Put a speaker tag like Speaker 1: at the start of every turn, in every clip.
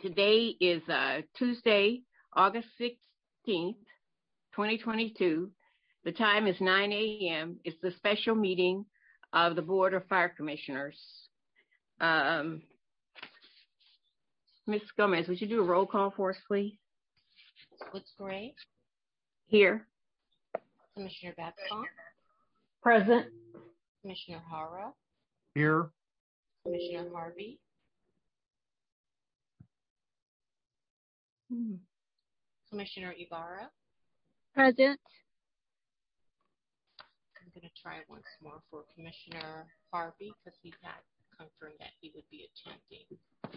Speaker 1: Today is Tuesday, August 16th, 2022. The time is 9 a.m. It's the special meeting of the Board of Fire Commissioners. Ms. Gomez, would you do a roll call for us, please?
Speaker 2: Woods Gray.
Speaker 1: Here.
Speaker 2: Commissioner Babcock.
Speaker 1: Present.
Speaker 2: Commissioner Hara.
Speaker 3: Here.
Speaker 2: Commissioner Harvey. Commissioner Ibarra.
Speaker 4: Present.
Speaker 2: I'm going to try once more for Commissioner Harvey because he had confirmed that he would be attending. I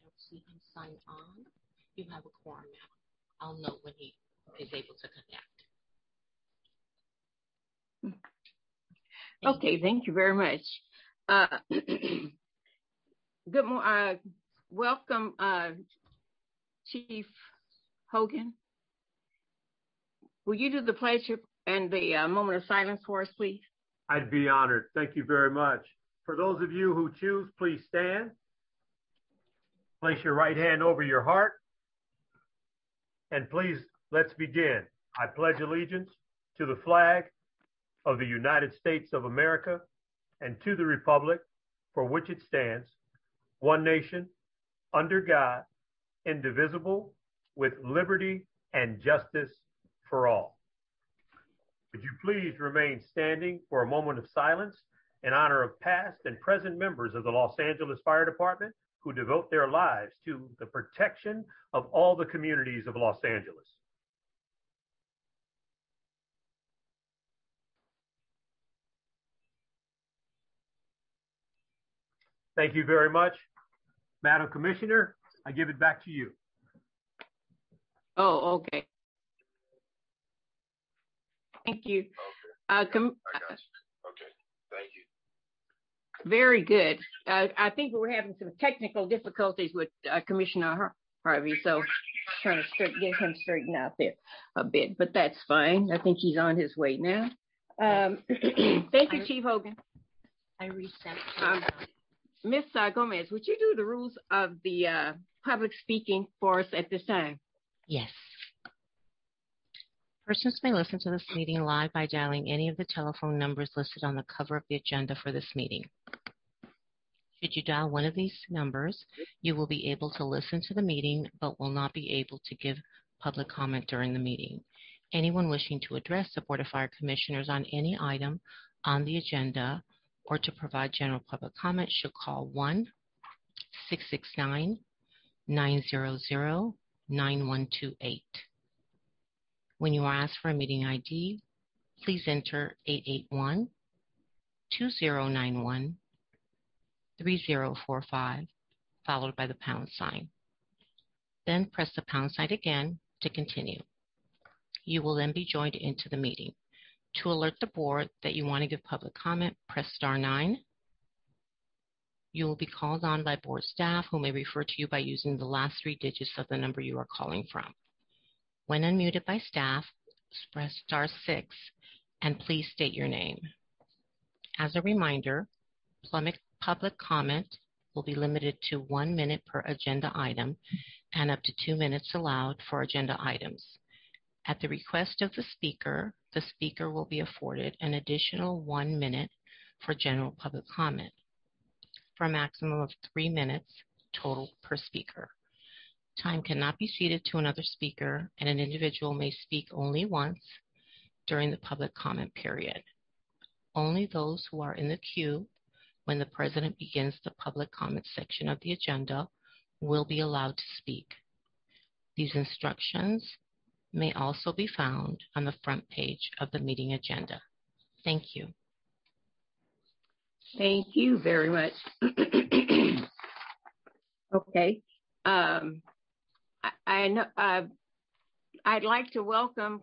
Speaker 2: don't see him sign on. You have a quorum now. I'll know when he is able to connect.
Speaker 1: Okay, thank you very much. Good morning. Welcome, Chief Hogan. Will you do the pledge and the moment of silence for us, please?
Speaker 3: I'd be honored. Thank you very much. For those of you who choose, please stand. Place your right hand over your heart. And please, let's begin. I pledge allegiance to the flag of the United States of America and to the republic for which it stands, one nation, under God, indivisible, with liberty and justice for all. Would you please remain standing for a moment of silence in honor of past and present members of the Los Angeles Fire Department who devote their lives to the protection of all the communities of Los Angeles. Thank you very much. Madam Commissioner, I give it back to you.
Speaker 1: Oh, okay. Thank you.
Speaker 5: I got you. Okay, thank you.
Speaker 1: Very good. I think we were having some technical difficulties with Commissioner Harvey, so trying to get him straightened out there a bit, but that's fine. I think he's on his way now. Thank you, Chief Hogan.
Speaker 2: I resent.
Speaker 1: Ms. Gomez, would you do the rules of the public speaking for us at this time?
Speaker 2: Yes. Persons may listen to this meeting live by dialing any of the telephone numbers listed on the cover of the agenda for this meeting. Should you dial one of these numbers, you will be able to listen to the meeting, but will not be able to give public comment during the meeting. Anyone wishing to address the Board of Fire Commissioners on any item on the agenda or to provide general public comment should call 1-669-900-9128. When you are asked for a meeting ID, please enter 881-2091-3045, followed by the pound sign. Then press the pound sign again to continue. You will then be joined into the meeting. To alert the board that you want to give public comment, press *9. You will be called on by board staff who may refer to you by using the last 3 digits of the number you are calling from. When unmuted by staff, press *6 and please state your name. As a reminder, public comment will be limited to 1 minute per agenda item and up to 2 minutes allowed for agenda items. At the request of the speaker will be afforded an additional 1 minute for general public comment, for a maximum of 3 minutes total per speaker. Time cannot be ceded to another speaker, and an individual may speak only once during the public comment period. Only those who are in the queue when the President begins the public comment section of the agenda will be allowed to speak. These instructions may also be found on the front page of the meeting agenda. Thank you.
Speaker 1: Thank you very much. Okay. I know, I'd like to welcome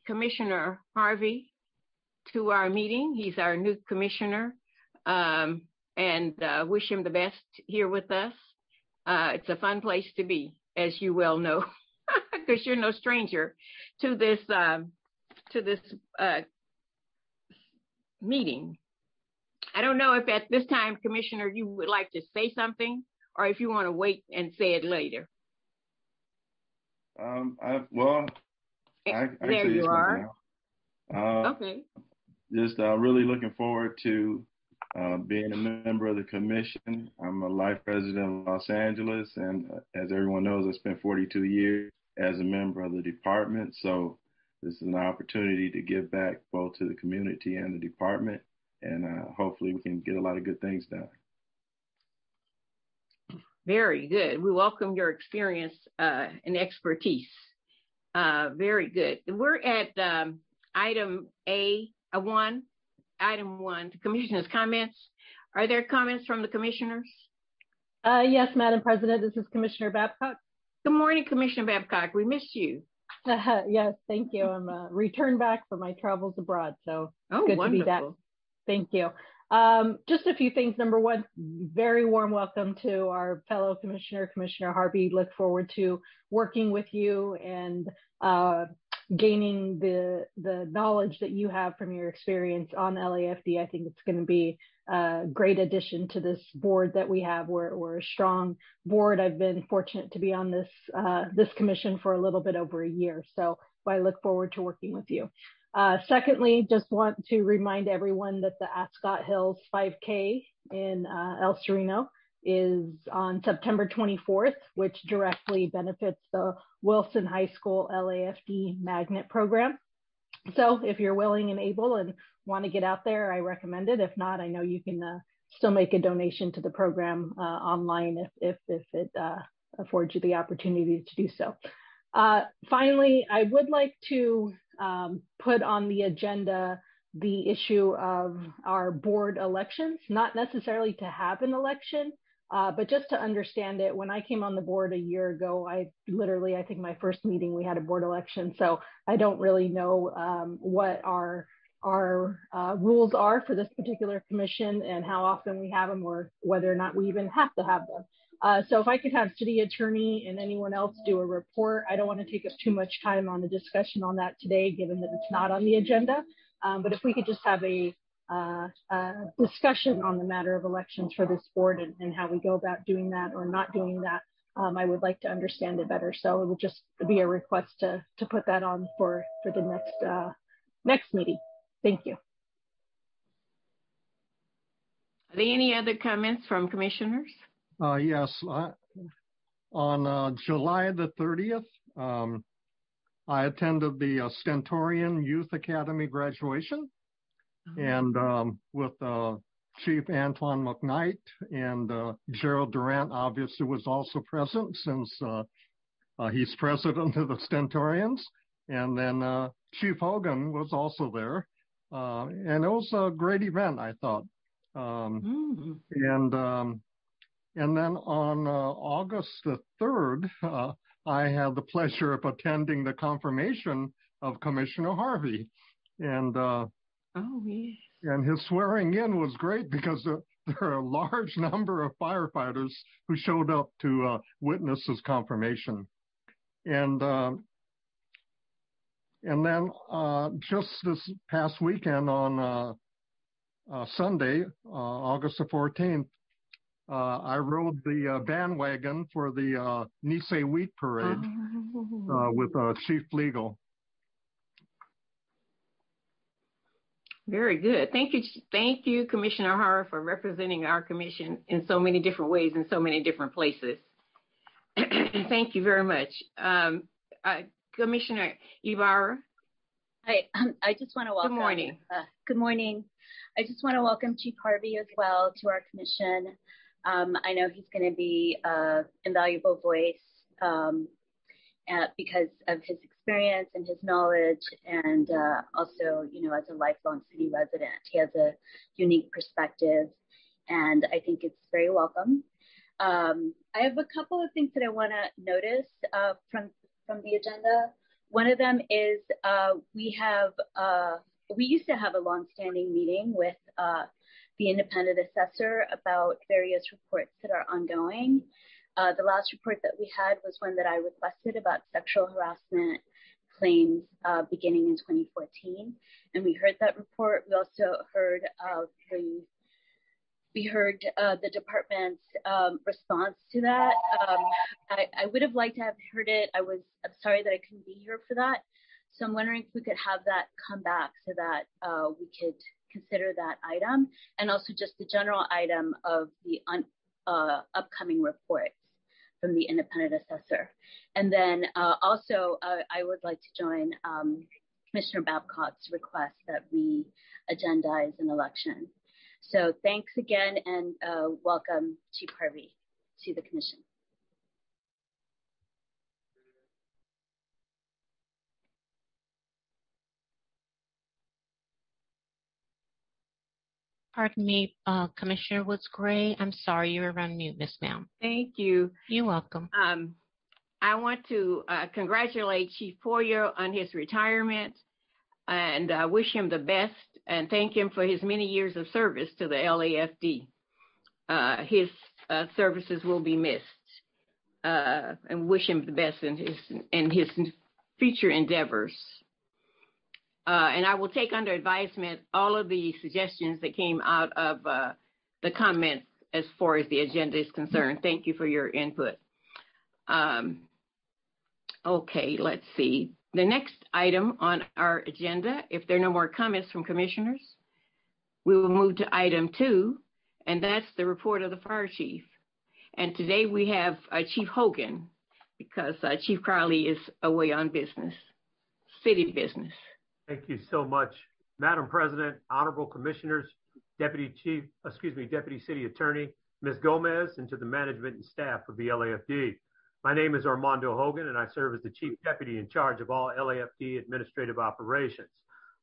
Speaker 1: Commissioner Harvey to our meeting. He's our new commissioner, and wish him the best here with us. It's a fun place to be, as you well know, because you're no stranger to this meeting. I don't know if at this time, Commissioner, you would like to say something, or if you want to wait and say it later.
Speaker 5: I
Speaker 1: There you are.
Speaker 5: Okay. Just really looking forward to being a member of the commission. I'm a life resident of Los Angeles, and as everyone knows, I spent 42 years as a member of the department. So this is an opportunity to give back both to the community and the department, and hopefully we can get a lot of good things done.
Speaker 1: Very good. We welcome your experience and expertise. Very good. We're at item one, the commissioner's comments. Are there comments from the commissioners?
Speaker 4: Yes, Madam President, this is Commissioner Babcock.
Speaker 1: Good morning, Commissioner Babcock. We missed you.
Speaker 4: Yes, thank you. I'm returned back from my travels abroad, so good
Speaker 1: wonderful.
Speaker 4: to be back. Thank you. Just a few things. Number one, very warm welcome to our fellow commissioner, Commissioner Harvey. Look forward to working with you and gaining the knowledge that you have from your experience on LAFD. I think it's going to be a great addition to this board that we have. We're a strong board. I've been fortunate to be on this commission for a little bit over a year, so I look forward to working with you. Secondly, just want to remind everyone that the Ascot Hills 5K in El Sereno is on September 24th, which directly benefits the Wilson High School LAFD Magnet Program. So if you're willing and able and want to get out there, I recommend it. If not, I know you can still make a donation to the program online if it affords you the opportunity to do so. Finally, I would like to put on the agenda the issue of our board elections, not necessarily to have an election, but just to understand it. When I came on the board a year ago, I think my first meeting, we had a board election. So I don't really know what our rules are for this particular commission and how often we have them, or whether or not we even have to have them. So if I could have city attorney and anyone else do a report. I don't want to take up too much time on the discussion on that today, given that it's not on the agenda. But if we could just have a discussion on the matter of elections for this board and how we go about doing that or not doing that, I would like to understand it better. So it would just be a request to put that on for the next meeting. Thank you.
Speaker 1: Are there any other comments from commissioners?
Speaker 6: Yes, on July the 30th, I attended the Stentorian Youth Academy graduation, and with Chief Antoine McKnight, and Gerald Durant obviously was also present, since he's president of the Stentorians, and then Chief Hogan was also there, and it was a great event, I thought. And then on August the 3rd, I had the pleasure of attending the confirmation of Commissioner Harvey. And and his swearing in was great, because there are a large number of firefighters who showed up to witness his confirmation. And then just this past weekend on Sunday, August the 14th, I rode the bandwagon for the Nisei Wheat Parade with Chief Legal.
Speaker 1: Very good. Thank you, Commissioner Hara, for representing our commission in so many different ways in so many different places. Thank you very much. Commissioner Ibarra.
Speaker 7: Hi, I just want to welcome.
Speaker 1: Good morning.
Speaker 7: Good morning. I just want to welcome Chief Harvey as well to our commission. I know he's going to be an invaluable voice because of his experience and his knowledge, and also, as a lifelong city resident, he has a unique perspective, and I think it's very welcome. I have a couple of things that I want to notice from the agenda. One of them is we used to have a long-standing meeting with the independent assessor about various reports that are ongoing. The last report that we had was one that I requested about sexual harassment claims beginning in 2014. And we heard that report. We also heard of the We heard the department's response to that. I would have liked to have heard it. I'm sorry that I couldn't be here for that. So I'm wondering if we could have that come back so that we could consider that item, and also just the general item of the upcoming reports from the independent assessor. And then also I would like to join Commissioner Babcock's request that we agendize an election. So thanks again, and welcome Chief Harvey to the commission.
Speaker 2: Pardon me, Commissioner Woods Gray. I'm sorry, you were on mute, Miss Ma'am.
Speaker 1: Thank you.
Speaker 2: You're welcome.
Speaker 1: I want to congratulate Chief Poyer on his retirement and wish him the best and thank him for his many years of service to the LAFD. His services will be missed, and wish him the best in his future endeavors. And I will take under advisement all of the suggestions that came out of the comments as far as the agenda is concerned. Thank you for your input. Okay, let's see. The next item on our agenda, if there are no more comments from commissioners, we will move to item 2, and that's the report of the fire chief. And today we have Chief Hogan, because Chief Crowley is away on business, city business.
Speaker 3: Thank you so much, Madam President, honorable commissioners, Deputy City Attorney, Ms. Gomez, and to the management and staff of the LAFD. My name is Armando Hogan, and I serve as the Chief Deputy in charge of all LAFD administrative operations.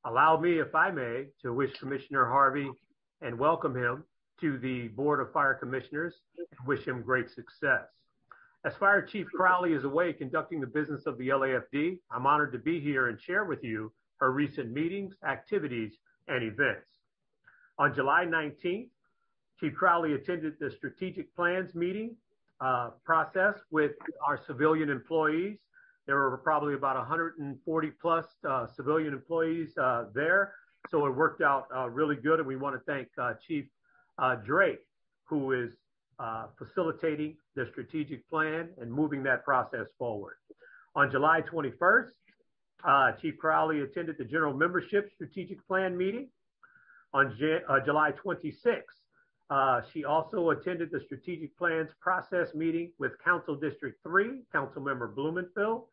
Speaker 3: Allow me, if I may, to wish Commissioner Harvey and welcome him to the Board of Fire Commissioners and wish him great success. As Fire Chief Crowley is away conducting the business of the LAFD, I'm honored to be here and share with you her recent meetings, activities, and events. On July 19th, Chief Crowley attended the strategic plans meeting process with our civilian employees. There were probably about 140 plus civilian employees there. So it worked out really good. And we want to thank Chief Drake, who is facilitating the strategic plan and moving that process forward. On July 21st, Chief Crowley attended the General Membership Strategic Plan meeting. On July 26th, she also attended the Strategic Plans process meeting with Council District 3, Councilmember Blumenfield.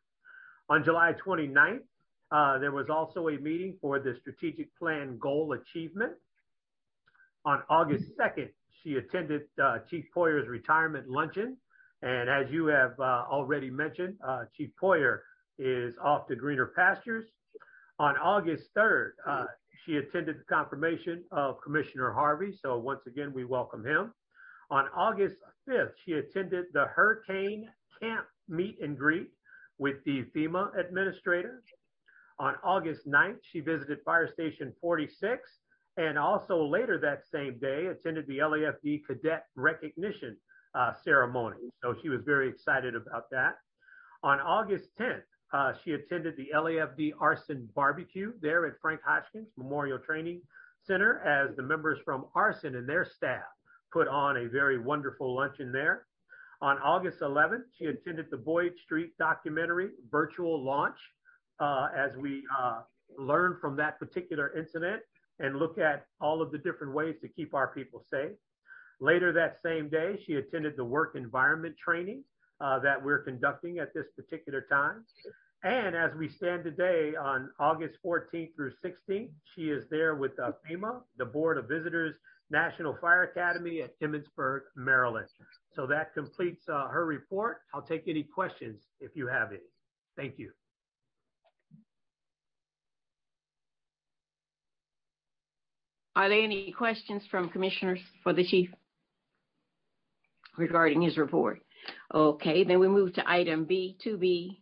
Speaker 3: On July 29th, there was also a meeting for the Strategic Plan Goal Achievement. On August 2nd, she attended Chief Poyer's retirement luncheon. And as you have already mentioned, Chief Poyer is off to greener pastures. On August 3rd, she attended the confirmation of Commissioner Harvey. So once again, we welcome him. On August 5th, she attended the Hurricane Camp meet and greet with the FEMA administrator. On August 9th, she visited Fire Station 46 and also later that same day attended the LAFD Cadet Recognition ceremony. So she was very excited about that. On August 10th, she attended the LAFD Arson Barbecue there at Frank Hotchkiss Memorial Training Center as the members from Arson and their staff put on a very wonderful luncheon there. On August 11th, she attended the Boyd Street documentary virtual launch as we learn from that particular incident and look at all of the different ways to keep our people safe. Later that same day, she attended the work environment training that we're conducting at this particular time. And as we stand today on August 14th through 16th, she is there with FEMA, the Board of Visitors National Fire Academy at Emmitsburg, Maryland. So that completes her report. I'll take any questions if you have any. Thank you.
Speaker 1: Are there any questions from commissioners for the chief regarding his report? Okay, then we move to item B, 2B.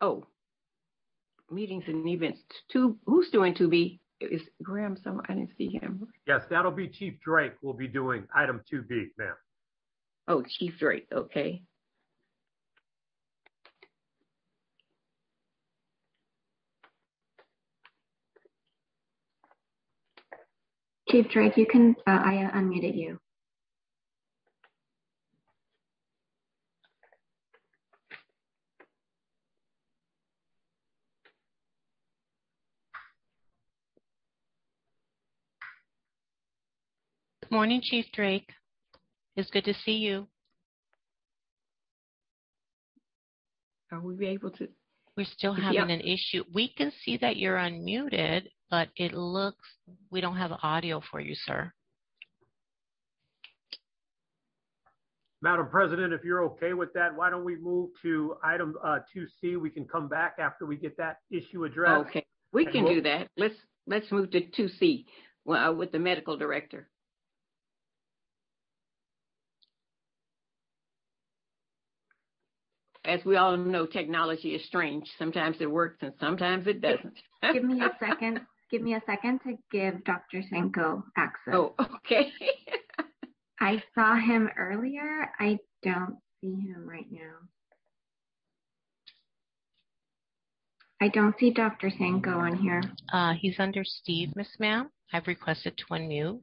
Speaker 1: Oh, meetings and events. Who's doing 2B? Is Graham somewhere? I didn't see him.
Speaker 3: Yes, that'll be Chief Drake. Will be doing item 2B, ma'am.
Speaker 1: Oh, Chief Drake, okay.
Speaker 8: Chief Drake, you can, I unmuted you.
Speaker 2: Good morning, Chief Drake. It's good to see you.
Speaker 1: Are we able to?
Speaker 2: We're still having an issue. We can see that you're unmuted, but it looks we don't have audio for you, sir.
Speaker 3: Madam President, if you're okay with that, why don't we move to item 2C? We can come back after we get that issue addressed.
Speaker 1: Okay, we can do that. Let's move to 2C with the medical director. As we all know, technology is strange. Sometimes it works and sometimes it doesn't.
Speaker 8: Give me a second. Give me a second to give Dr. Senko access.
Speaker 1: Oh, okay.
Speaker 8: I saw him earlier. I don't see him right now. I don't see Dr. Senko on here.
Speaker 2: He's under Steve, Miss Ma'am. I've requested to unmute.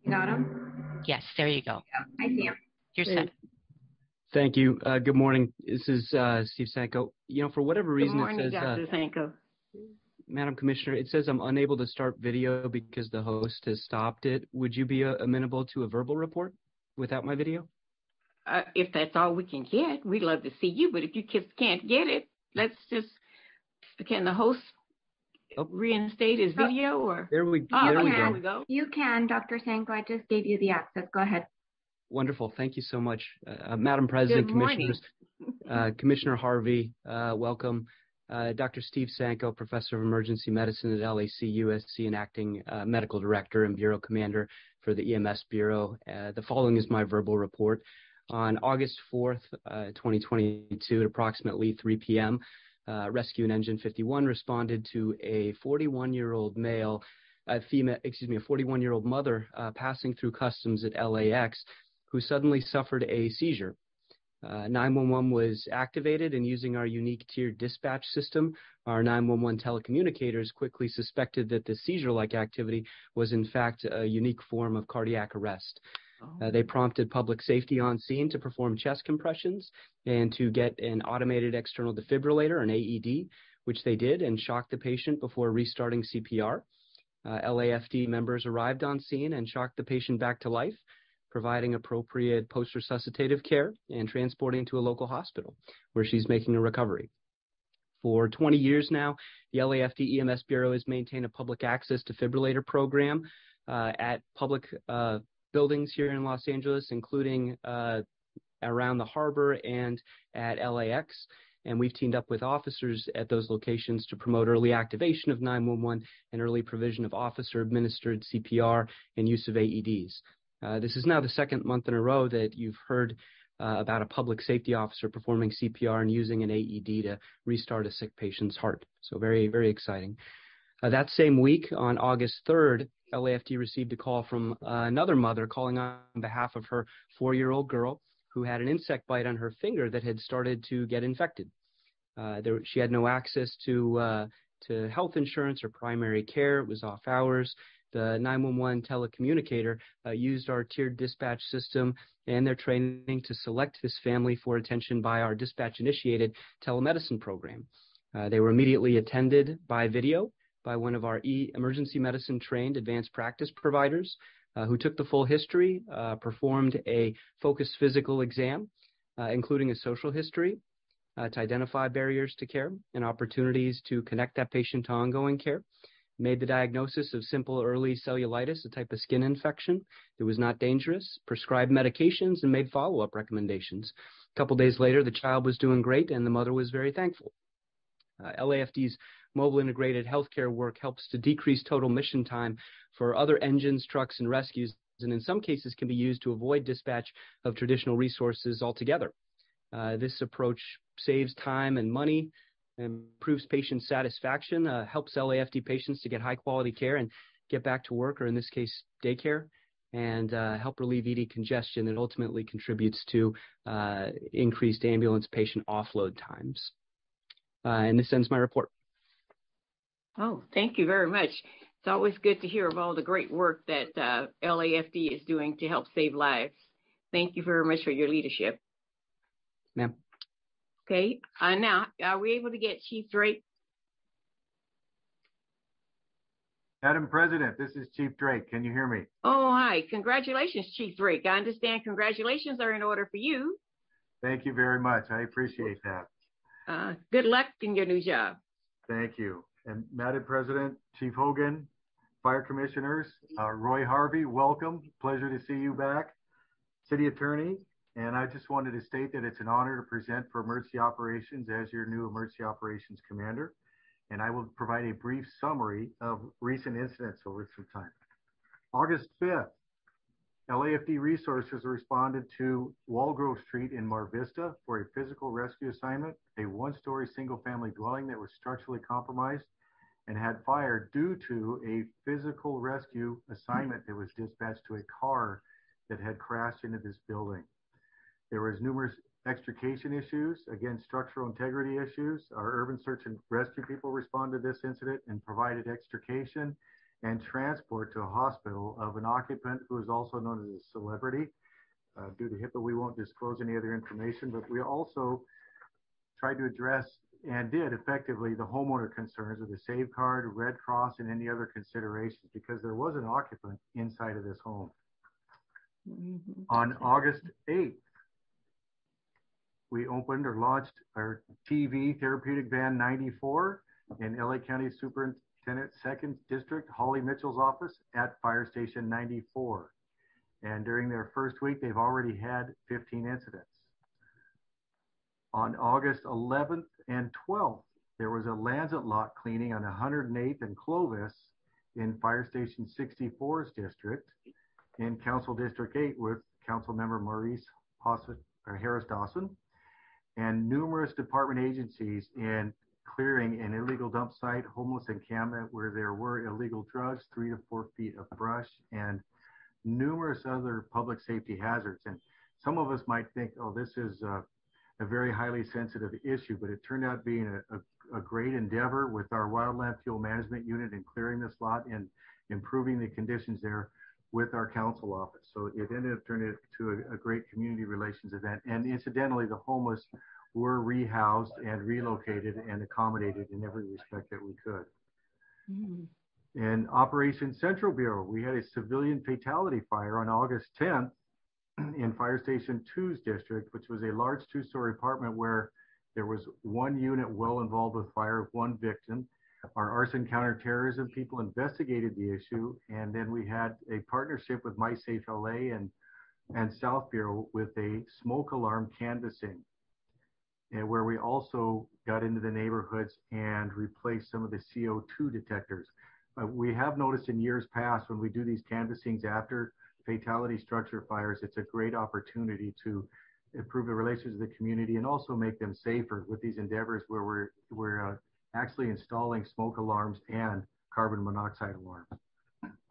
Speaker 8: You got him?
Speaker 2: Yes, there you go.
Speaker 8: I see him.
Speaker 2: You're set.
Speaker 9: Thank you. Good morning. This is Steve Sanko. You know, for whatever reason,
Speaker 1: Good morning,
Speaker 9: it says,
Speaker 1: Dr. Sanko.
Speaker 9: Madam Commissioner, it says I'm unable to start video because the host has stopped it. Would you be amenable to a verbal report without my video?
Speaker 1: If that's all we can get, we'd love to see you. But if you can't get it, can the host reinstate his video? Or
Speaker 9: There we
Speaker 1: there we go.
Speaker 8: You can, Dr. Sanko. I just gave you the access. Go ahead.
Speaker 9: Wonderful. Thank you so much. Madam President, Commissioners, Commissioner Harvey, welcome. Dr. Steve Sanko, Professor of Emergency Medicine at LAC USC and Acting Medical Director and Bureau Commander for the EMS Bureau. The following is my verbal report. On August 4th, 2022, at approximately 3 p.m., Rescue and Engine 51 responded to a 41-year-old a 41-year-old mother passing through customs at LAX who suddenly suffered a seizure. 911 was activated, and using our unique tiered dispatch system, our 911 telecommunicators quickly suspected that the seizure-like activity was in fact a unique form of cardiac arrest. They prompted public safety on scene to perform chest compressions and to get an automated external defibrillator, an AED, which they did, and shocked the patient before restarting CPR. LAFD members arrived on scene and shocked the patient back to life, providing appropriate post-resuscitative care and transporting to a local hospital where she's making a recovery. For 20 years now, the LAFD EMS Bureau has maintained a public access defibrillator program at public buildings here in Los Angeles, including around the harbor and at LAX. And we've teamed up with officers at those locations to promote early activation of 911 and early provision of officer-administered CPR and use of AEDs. This is now the second month in a row that you've heard about a public safety officer performing CPR and using an AED to restart a sick patient's heart. So very, very exciting. That same week, on August 3rd, LAFD received a call from another mother calling on behalf of her 4-year-old girl who had an insect bite on her finger that had started to get infected. She had no access to health insurance or primary care. It was off hours. The 911 telecommunicator used our tiered dispatch system and their training to select this family for attention by our dispatch-initiated telemedicine program. They were immediately attended by video by one of our emergency medicine trained advanced practice providers who took the full history, performed a focused physical exam, including a social history to identify barriers to care and opportunities to connect that patient to ongoing care, made the diagnosis of simple early cellulitis, a type of skin infection that was not dangerous, prescribed medications, and made follow-up recommendations. A couple days later, the child was doing great, and the mother was very thankful. LAFD's mobile integrated healthcare work helps to decrease total mission time for other engines, trucks, and rescues, and in some cases can be used to avoid dispatch of traditional resources altogether. This approach saves time and money, improves patient satisfaction, helps LAFD patients to get high-quality care and get back to work, or in this case, daycare, and help relieve ED congestion that ultimately contributes to increased ambulance patient offload times. And this ends my report.
Speaker 1: Oh, thank you very much. It's always good to hear of all the great work that LAFD is doing to help save lives. Thank you very much for your leadership.
Speaker 9: Ma'am.
Speaker 1: Okay, now, are we able to get Chief Drake?
Speaker 3: Madam President, this is Chief Drake. Can you hear me?
Speaker 1: Oh, hi. Congratulations, Chief Drake. I understand congratulations are in order for you.
Speaker 3: Thank you very much. I appreciate that.
Speaker 1: Good luck in your new job.
Speaker 3: Thank you. And Madam President, Chief Hogan, Fire Commissioners, Roy Harvey, welcome. Pleasure to see you back. City Attorney, and I just wanted to state that it's an honor to present for Emergency Operations as your new Emergency Operations Commander. And I will provide a brief summary of recent incidents over some time. August 5th, LAFD resources responded to Walgrove Street in Mar Vista for a physical rescue assignment, a one-story single-family dwelling that was structurally compromised and had fire due to a physical rescue assignment that was dispatched to a car that had crashed into this building. There was numerous extrication issues, again, structural integrity issues. Our urban search and rescue people responded to this incident and provided extrication and transport to a hospital of an occupant who is also known as a celebrity. Due to HIPAA, we won't disclose any other information, but we also tried to address and did effectively the homeowner concerns of the Save Card, Red Cross, and any other considerations because there was an occupant inside of this home. Mm-hmm. On August 8th, we opened or launched our TV Therapeutic Van 94 in LA County Superintendent's 2nd District, Holly Mitchell's office at Fire Station 94. And during their first week, they've already had 15 incidents. On August 11th and 12th, there was a Lancet lot cleaning on 108th and Clovis in Fire Station 64's district in Council District 8 with Council Member Maurice Harris Dawson, and numerous department agencies in clearing an illegal dump site, homeless encampment where there were illegal drugs, 3 to 4 feet of brush, and numerous other public safety hazards. And some of us might think, oh, this is a very highly sensitive issue, but it turned out being a great endeavor with our wildland fuel management unit in clearing this lot and improving the conditions there with our council office. So it ended up turning into a great community relations event. And incidentally, the homeless were rehoused and relocated and accommodated in every respect that we could. Mm-hmm. In Operation Central Bureau, we had a civilian fatality fire on August 10th in Fire Station 2's district, which was a large 2-story apartment where there was one unit well involved with fire, one victim. Our arson counterterrorism people investigated the issue, and then we had a partnership with MySafe LA and South Bureau with a smoke alarm canvassing, and where we also got into the neighborhoods and replaced some of the CO2 detectors. We have noticed in years past when we do these canvassings after fatality structure fires, it's a great opportunity to improve the relations of the community and also make them safer with these endeavors where we're actually installing smoke alarms and carbon monoxide alarms.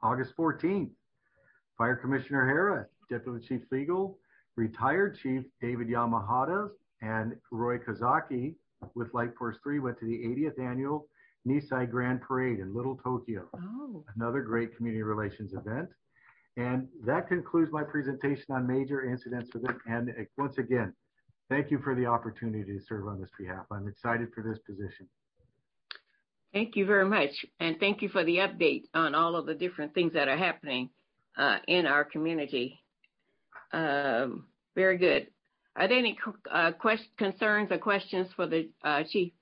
Speaker 3: August 14th, Fire Commissioner Hara, Deputy Chief Legal, retired Chief David Yamahata, and Roy Kazaki with Light Force 3 went to the 80th annual Nisei Grand Parade in Little Tokyo. Oh. Another great community relations event. And that concludes my presentation on major incidents with it. And once again, thank you for the opportunity to serve on this behalf. I'm excited for this position.
Speaker 1: Thank you very much. And thank you for the update on all of the different things that are happening in our community. Very good. Are there any concerns or questions for the Chief?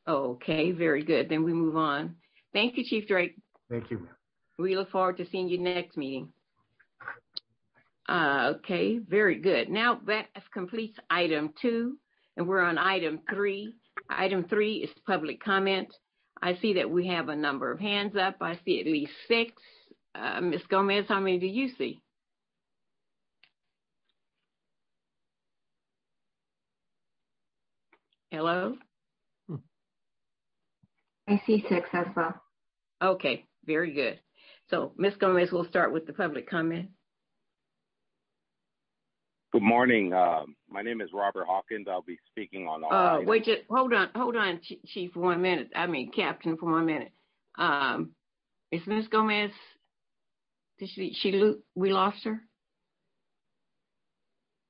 Speaker 1: Okay, very good. Then we move on. Thank you, Chief Drake.
Speaker 3: Thank you, ma'am.
Speaker 1: We look forward to seeing you next meeting. Okay, very good. Now that completes item 2, and we're on item 3. Item 3 is public comment. I see that we have a number of hands up. I see at least 6. Ms. Gomez, how many do you see? Hello?
Speaker 8: I see 6 as well.
Speaker 1: Okay, very good. So, Ms. Gomez, we'll start with the public comment.
Speaker 10: Good morning. My name is Robert Hawkins. I'll be speaking on all items.
Speaker 1: Wait, just hold on, Chief, for 1 minute. Captain, for 1 minute. Is Ms. Gomez? Did we lost her?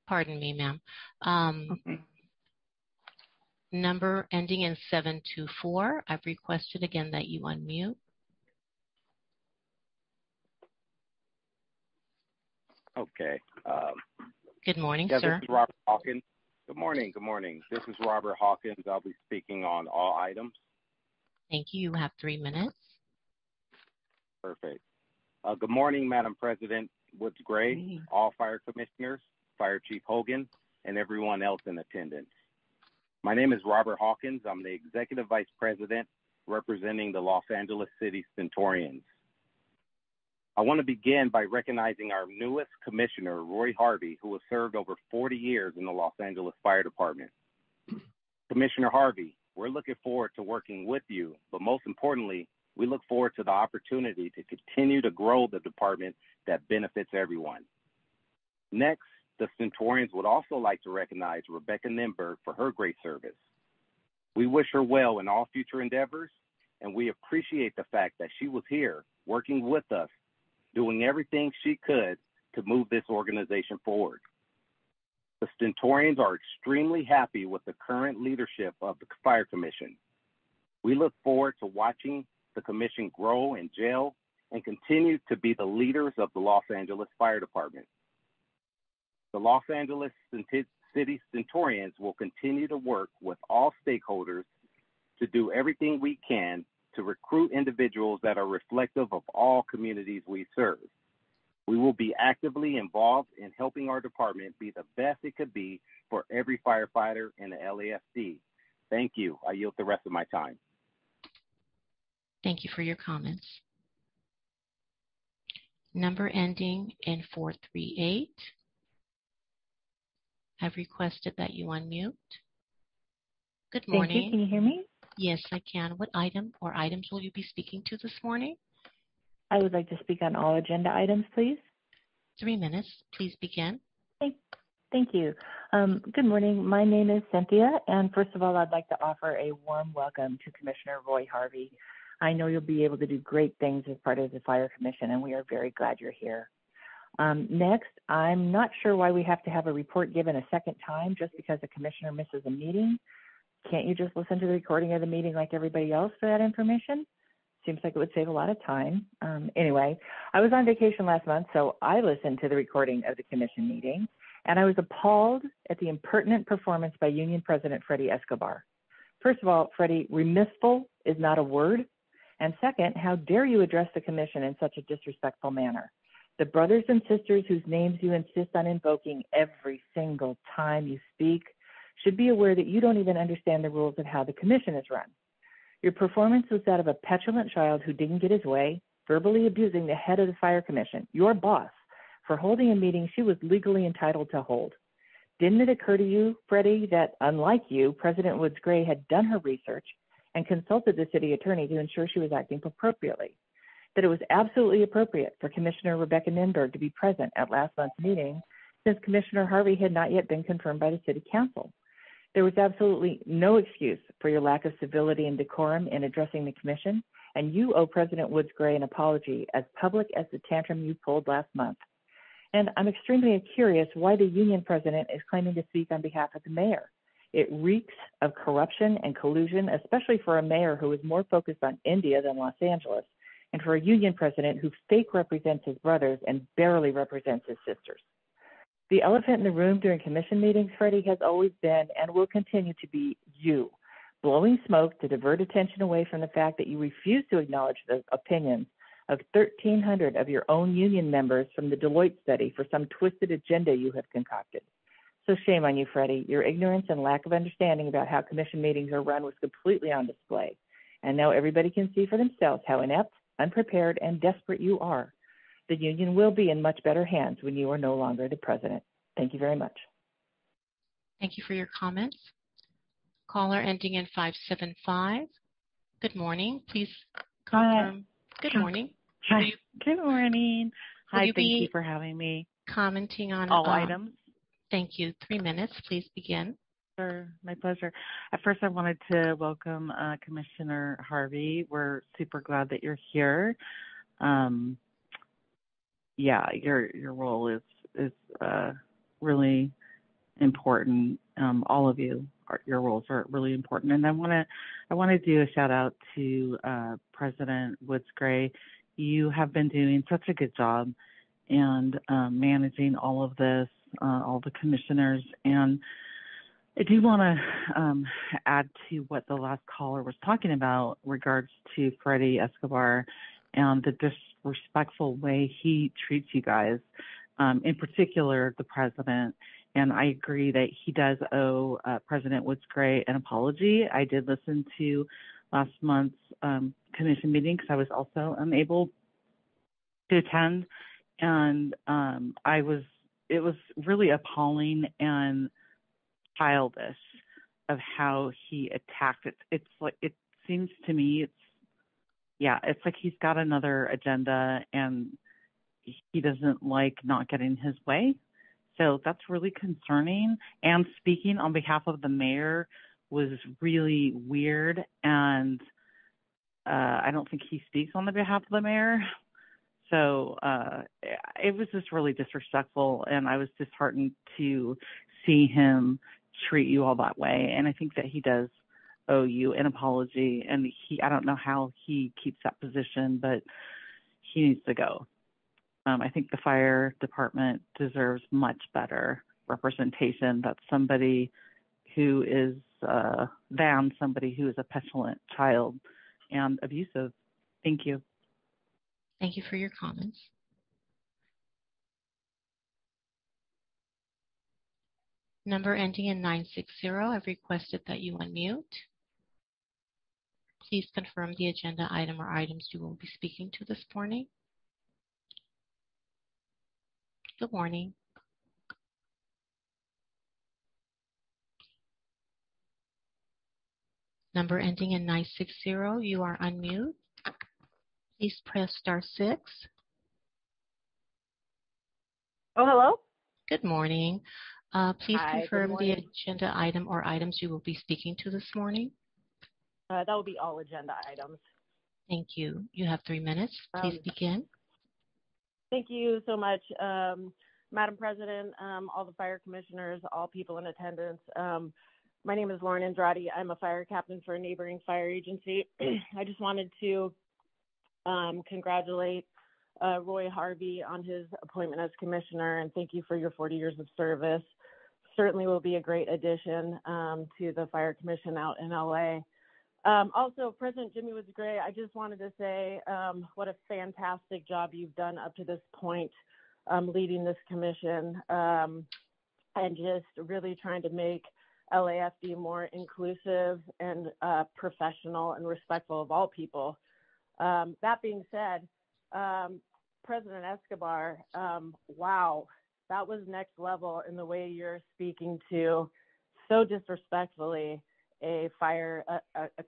Speaker 2: Pardon me, ma'am.
Speaker 1: Okay.
Speaker 2: Number ending in 724. I've requested again that you unmute.
Speaker 10: Okay.
Speaker 2: Good morning,
Speaker 10: yeah,
Speaker 2: sir.
Speaker 10: This is Robert Hawkins. Good morning. Good morning. This is Robert Hawkins. I'll be speaking on all items.
Speaker 2: Thank you. You have 3 minutes.
Speaker 10: Perfect. Good morning, Madam President Woods Gray, all fire commissioners, Fire Chief Hogan, and everyone else in attendance. My name is Robert Hawkins. I'm the Executive Vice President representing the Los Angeles City Centurions. I want to begin by recognizing our newest commissioner, Roy Harvey, who has served over 40 years in the Los Angeles Fire Department. Commissioner Harvey, we're looking forward to working with you, but most importantly, we look forward to the opportunity to continue to grow the department that benefits everyone. Next, the Centurions would also like to recognize Rebecca Nimberg for her great service. We wish her well in all future endeavors, and we appreciate the fact that she was here working with us, doing everything she could to move this organization forward. The Centurions are extremely happy with the current leadership of the Fire Commission. We look forward to watching the commission grow and gel and continue to be the leaders of the Los Angeles Fire Department. The Los Angeles City Centurions will continue to work with all stakeholders to do everything we can to recruit individuals that are reflective of all communities we serve. We will be actively involved in helping our department be the best it could be for every firefighter in the LAFD. Thank you. I yield the rest of my time.
Speaker 2: Thank you for your comments. Number ending in 438. I've requested that you unmute. Good morning.
Speaker 11: Thank you. Can you hear me?
Speaker 2: Yes, I can. What item or items will you be speaking to this morning?
Speaker 11: I would like to speak on all agenda items, please.
Speaker 2: 3 minutes. Please begin.
Speaker 11: Thank you. Good morning. My name is Cynthia, and first of all, I'd like to offer a warm welcome to Commissioner Roy Harvey. I know you'll be able to do great things as part of the Fire Commission, and we are very glad you're here. Next, I'm not sure why we have to have a report given a second time just because a commissioner misses a meeting. Can't you just listen to the recording of the meeting like everybody else for that information? Seems like it would save a lot of time. Anyway, I was on vacation last month, so I listened to the recording of the commission meeting, and I was appalled at the impertinent performance by Union President Freddie Escobar. First of all, Freddie, remissful is not a word. And second, how dare you address the commission in such a disrespectful manner? The brothers and sisters whose names you insist on invoking every single time you speak should be aware that you don't even understand the rules of how the commission is run. Your performance was that of a petulant child who didn't get his way, verbally abusing the head of the Fire Commission, your boss, for holding a meeting she was legally entitled to hold. Didn't it occur to you, Freddie, that unlike you, President Woods Gray had done her research and consulted the city attorney to ensure she was acting appropriately? That it was absolutely appropriate for Commissioner Rebecca Nimberg to be present at last month's meeting since Commissioner Harvey had not yet been confirmed by the City Council. There was absolutely no excuse for your lack of civility and decorum in addressing the commission, and you owe President Woods Gray an apology as public as the tantrum you pulled last month. And I'm extremely curious why the union president is claiming to speak on behalf of the mayor. It reeks of corruption and collusion, especially for a mayor who is more focused on India than Los Angeles, and for a union president who fake represents his brothers and barely represents his sisters. The elephant in the room during commission meetings, Freddie, has always been and will continue to be you, blowing smoke to divert attention away from the fact that you refuse to acknowledge the opinions of 1,300 of your own union members from the Deloitte study for some twisted agenda you have concocted. So shame on you, Freddie. Your ignorance and lack of understanding about how commission meetings are run was completely on display. And now everybody can see for themselves how inept, unprepared, and desperate you are. The union will be in much better hands when you are no longer the president. Thank you very much.
Speaker 2: Thank you for your comments. Caller ending in 575. Good morning. Please confirm. Good morning.
Speaker 12: Good morning. Hi, thank you for having me.
Speaker 2: Commenting on
Speaker 12: all items.
Speaker 2: Thank you. 3 minutes. Please begin.
Speaker 12: Sure, my pleasure. At first, I wanted to welcome Commissioner Harvey. We're super glad that you're here. Yeah, your role is really important. All of you, your roles are really important. And I want to do a shout out to President Woods Gray. You have been doing such a good job and managing all of this, all the commissioners. And I do want to add to what the last caller was talking about regards to Freddie Escobar and the disrespectful way he treats you guys, in particular the president. And I agree that he does owe President Woods Gray an apology. I did listen to last month's commission meeting because I was also unable to attend, and it was really appalling and childish of how he attacked it. It's like, it seems to me it's like he's got another agenda and he doesn't like not getting his way. So that's really concerning. And speaking on behalf of the mayor was really weird. And I don't think he speaks on the behalf of the mayor. So it was just really disrespectful. And I was disheartened to see him treat you all that way. And I think that he does owe you an apology. And I don't know how he keeps that position, but he needs to go. I think the fire department deserves much better representation. That's somebody who is than somebody who is a petulant child and abusive. Thank you.
Speaker 2: Thank you for your comments. Number ending in 960, I've requested that you unmute. Please confirm the agenda item or items you will be speaking to this morning. Good morning. Number ending in 960, you are unmute. Please press *6.
Speaker 13: Oh, hello.
Speaker 2: Good morning. Please confirm the agenda item or items you will be speaking to this morning.
Speaker 13: That will be all agenda items.
Speaker 2: Thank you. You have 3 minutes. Please begin.
Speaker 13: Thank you so much, Madam President, all the fire commissioners, all people in attendance. My name is Lauren Andrade. I'm a fire captain for a neighboring fire agency. I just wanted to congratulate Roy Harvey on his appointment as commissioner, and thank you for your 40 years of service. Certainly will be a great addition to the fire commission out in LA. Also, President Jimmy Woods Gray, I just wanted to say what a fantastic job you've done up to this point leading this commission and just really trying to make LAFD more inclusive and professional and respectful of all people. That being said, President Escobar, wow, that was next level in the way you're speaking to so disrespectfully a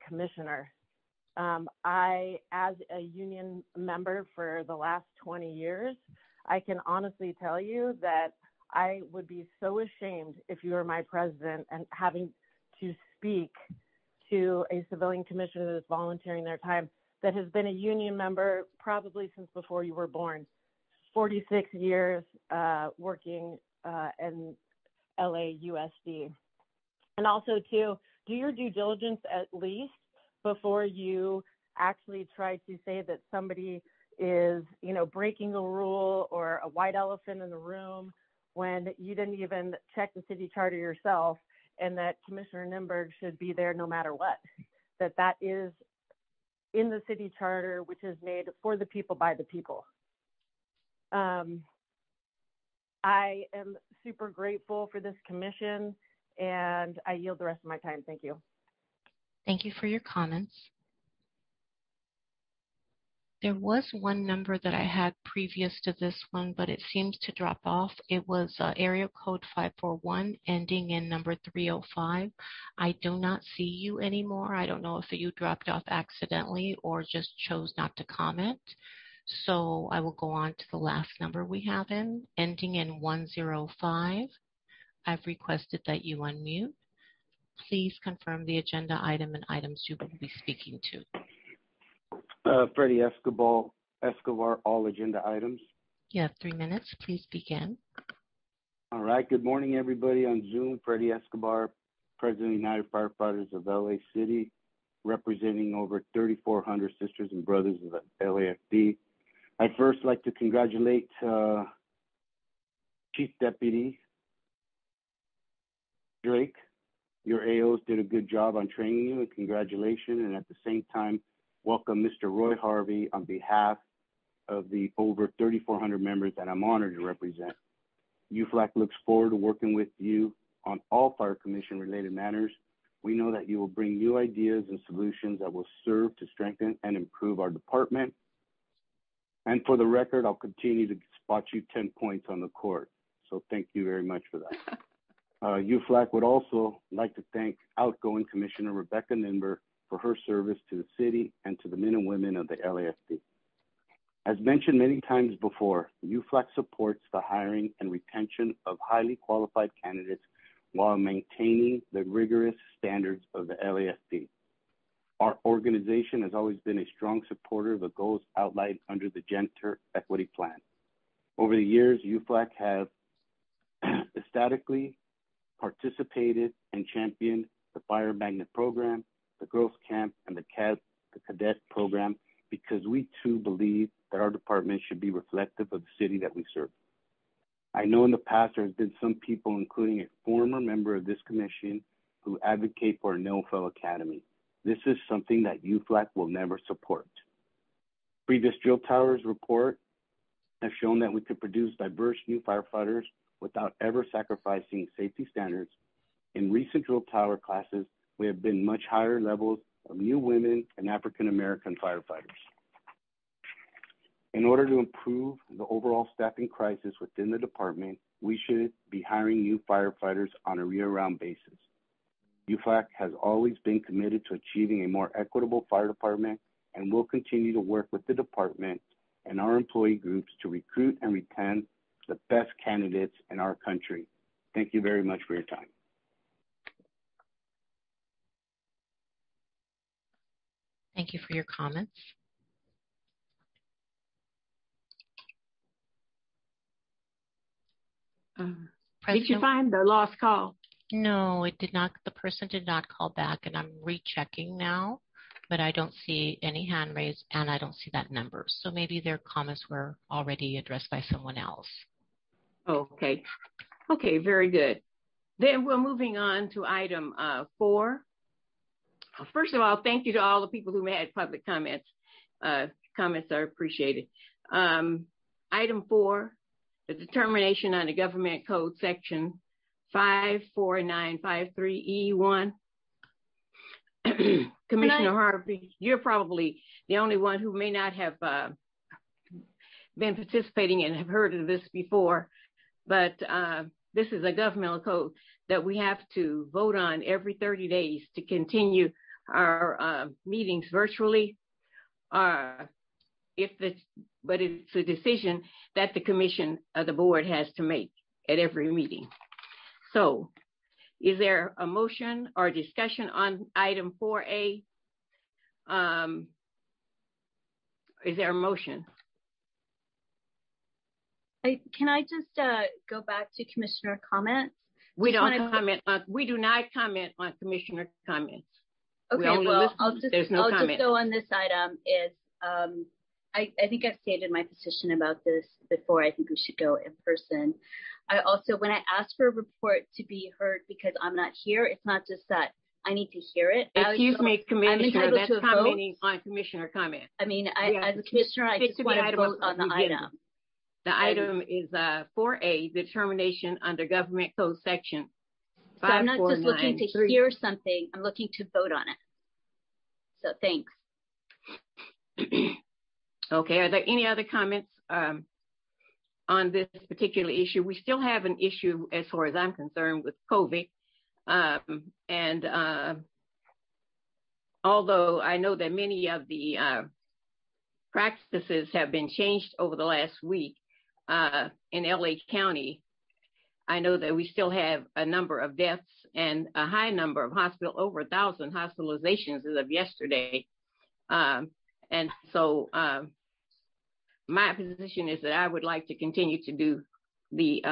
Speaker 13: commissioner. I, as a union member for the last 20 years, I can honestly tell you that I would be so ashamed if you were my president and having to speak to a civilian commissioner that is volunteering their time that has been a union member probably since before you were born. 46 years working in LAUSD. And also, too, do your due diligence at least before you actually try to say that somebody is, breaking a rule or a white elephant in the room when you didn't even check the city charter yourself, and that Commissioner Nimberg should be there no matter what. That is in the city charter, which is made for the people by the people. I am super grateful for this commission, and I yield the rest of my time. Thank you.
Speaker 2: Thank you for your comments. There was one number that I had previous to this one, but it seems to drop off. It was area code 541 ending in number 305. I do not see you anymore. I don't know if you dropped off accidentally or just chose not to comment. So I will go on to the last number we have ending in 105. I've requested that you unmute. Please confirm the agenda item and items you will be speaking to.
Speaker 10: Freddie Escobar, all agenda items.
Speaker 2: You have 3 minutes. Please begin.
Speaker 10: All right. Good morning, everybody on Zoom. Freddie Escobar, President of United Firefighters of LA City, representing over 3,400 sisters and brothers of the LAFD. I'd first like to congratulate Chief Deputy Drake. Your AOs did a good job on training you, and congratulations. And at the same time, welcome Mr. Roy Harvey on behalf of the over 3,400 members that I'm honored to represent. UFLAC looks forward to working with you on all Fire Commission related matters. We know that you will bring new ideas and solutions that will serve to strengthen and improve our department. And for the record, I'll continue to spot you 10 points on the court. So thank you very much for that. UFLAC would also like to thank outgoing Commissioner Rebecca Nimber for her service to the city and to the men and women of the LAFD. As mentioned many times before, UFLAC supports the hiring and retention of highly qualified candidates while maintaining the rigorous standards of the LAFD. Our organization has always been a strong supporter of the goals outlined under the Gender Equity Plan. Over the years, UFLAC have ecstatically participated and championed the Fire Magnet Program, the Girls Camp, and the Cadet Program because we too believe that our department should be reflective of the city that we serve. I know in the past there has been some people, including a former member of this commission, who advocate for a no-fail academy. This is something that UFLAC will never support. Previous drill towers report have shown that we could produce diverse new firefighters without ever sacrificing safety standards. In recent drill tower classes, we have been much higher levels of new women and African-American firefighters. In order to improve the overall staffing crisis within the department, we should be hiring new firefighters on a year-round basis. UFLAC has always been committed to achieving a more equitable fire department and will continue to work with the department and our employee groups to recruit and retain the best candidates in our country. Thank you very much for your time.
Speaker 2: Thank you for your comments.
Speaker 1: Did you find the lost call?
Speaker 2: No, it did not. The person did not call back, and I'm rechecking now, but I don't see any hand raised, and I don't see that number. So maybe their comments were already addressed by someone else.
Speaker 1: Okay. Okay, very good. Then we're moving on to item 4. First of all, thank you to all the people who had public comments. Comments are appreciated. Item 4, the determination on the Government Code Section 54953E1. Commissioner Harvey, you're probably the only one who may not have been participating and have heard of this before, but this is a governmental code that we have to vote on every 30 days to continue our meetings virtually. But it's a decision that the commission, the board has to make at every meeting. So is there a motion or discussion on item 4A? Is there a motion?
Speaker 7: Can I just go back to commissioner comments?
Speaker 1: We do not comment on commissioner comments.
Speaker 7: Okay, well, I'll just go on this item. I think I've stated my position about this before. I think we should go in person. I also, when I ask for a report to be heard because I'm not here, it's not just that I need to hear it.
Speaker 1: Excuse me, Commissioner, that's commenting on commissioner comment.
Speaker 7: I mean, as a commissioner, I just want to vote on the item.
Speaker 1: The item is 4A, determination under Government Code Section 549.
Speaker 7: So I'm not just looking to hear something, I'm looking to vote on it. So thanks.
Speaker 1: Okay, are there any other comments on this particular issue? We still have an issue as far as I'm concerned with COVID. Although I know that many of the practices have been changed over the last week in LA County, I know that we still have a number of deaths and a high number of over 1,000 hospitalizations as of yesterday. And so my position is that I would like to continue to do the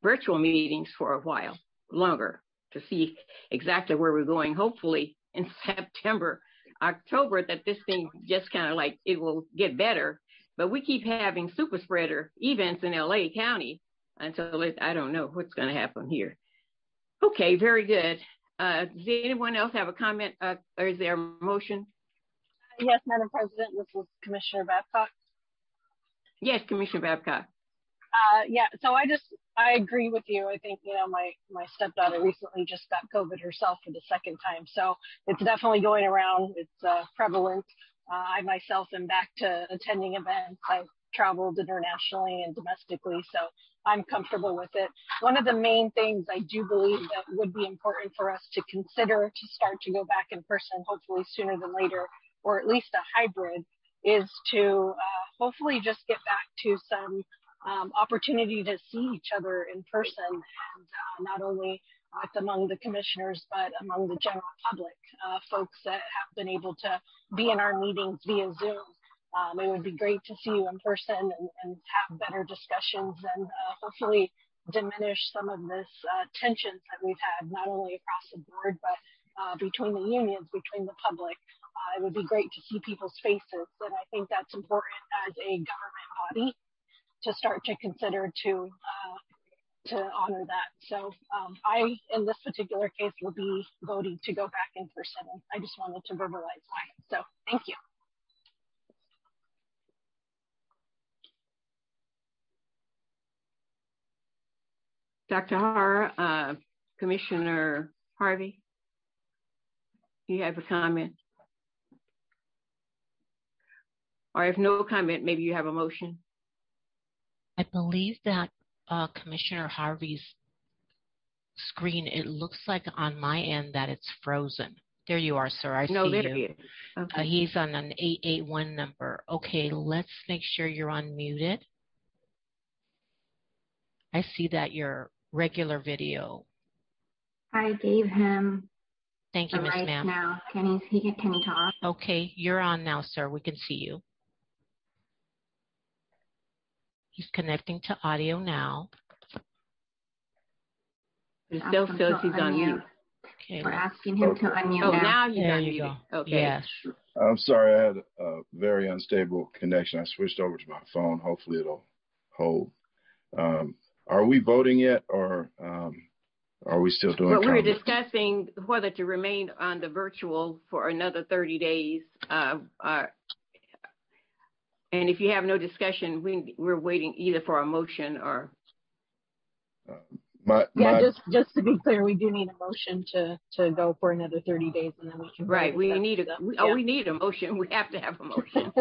Speaker 1: virtual meetings for a while longer to see exactly where we're going. Hopefully in September, October, that this thing just kind of like it will get better. But we keep having super spreader events in LA County until I don't know what's going to happen here. Okay, very good. Does anyone else have a comment or is there a motion?
Speaker 14: Yes, Madam President, this is Commissioner Babcock.
Speaker 1: Yes, Commissioner Babcock.
Speaker 14: Yeah, so I agree with you. I think, my stepdaughter recently just got COVID herself for the second time. So it's definitely going around. It's prevalent. I myself am back to attending events. I've traveled internationally and domestically, so I'm comfortable with it. One of the main things I do believe that would be important for us to consider to start to go back in person, hopefully sooner than later, or at least a hybrid, is to hopefully just get back to some opportunity to see each other in person, and not only among the commissioners, but among the general public, folks that have been able to be in our meetings via Zoom. It would be great to see you in person and have better discussions and hopefully diminish some of this tensions that we've had, not only across the board, but between the unions, between the public. It would be great to see people's faces, and I think that's important as a government body to start to consider to honor that. So I, in this particular case, will be voting to go back in person. I just wanted to verbalize mine. So thank you.
Speaker 1: Dr. Hara, Commissioner Harvey, you have a comment? Or if no comment, maybe you have a motion.
Speaker 2: I believe that Commissioner Harvey's screen, it looks like on my end that it's frozen. There you are, sir. I see you.
Speaker 1: He is. Okay.
Speaker 2: He's on an 881 number. Okay, let's make sure you're unmuted. I see that your regular video.
Speaker 8: I gave him.
Speaker 2: Thank you, Miss Ma'am.
Speaker 8: Now, can he talk?
Speaker 2: Okay, you're on now, sir. We can see you. He's connecting to audio now.
Speaker 1: It still says he's on mute.
Speaker 2: Okay,
Speaker 8: we're asking him to unmute
Speaker 1: now.
Speaker 8: now.
Speaker 1: Now he's
Speaker 2: there
Speaker 1: unmuted.
Speaker 2: You go.
Speaker 1: Okay.
Speaker 2: Yes.
Speaker 5: I'm sorry, I had a very unstable connection. I switched over to my phone. Hopefully it'll hold. Are we voting yet, or are we still doing
Speaker 1: comments?
Speaker 5: We're
Speaker 1: discussing whether to remain on the virtual for another 30 days. And if you have no discussion, we're waiting either for a motion or.
Speaker 4: Just to be clear, we do need a motion to go for another 30 days, and then we can.
Speaker 1: Right, we need we need a motion. We have to have a motion.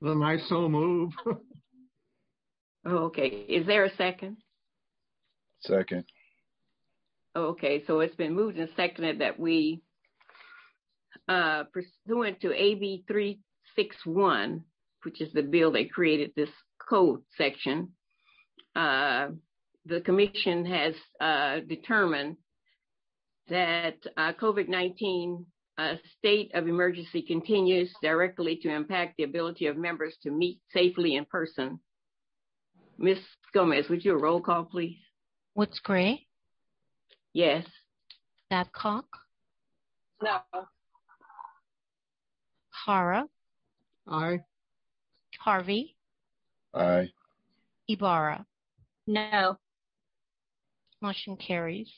Speaker 6: Then I so move.
Speaker 1: Okay, is there a second?
Speaker 5: Second.
Speaker 1: Okay, so it's been moved and seconded that we, pursuant to AB 361, which is the bill that created this code section, the commission has determined that COVID-19 state of emergency continues directly to impact the ability of members to meet safely in person. Ms. Gomez, would you do a roll call, please?
Speaker 2: What's Gray?
Speaker 1: Yes.
Speaker 2: Babcock?
Speaker 14: No.
Speaker 2: Hara?
Speaker 6: Aye.
Speaker 2: Harvey?
Speaker 5: Aye.
Speaker 2: Ibarra?
Speaker 7: No.
Speaker 2: Motion carries.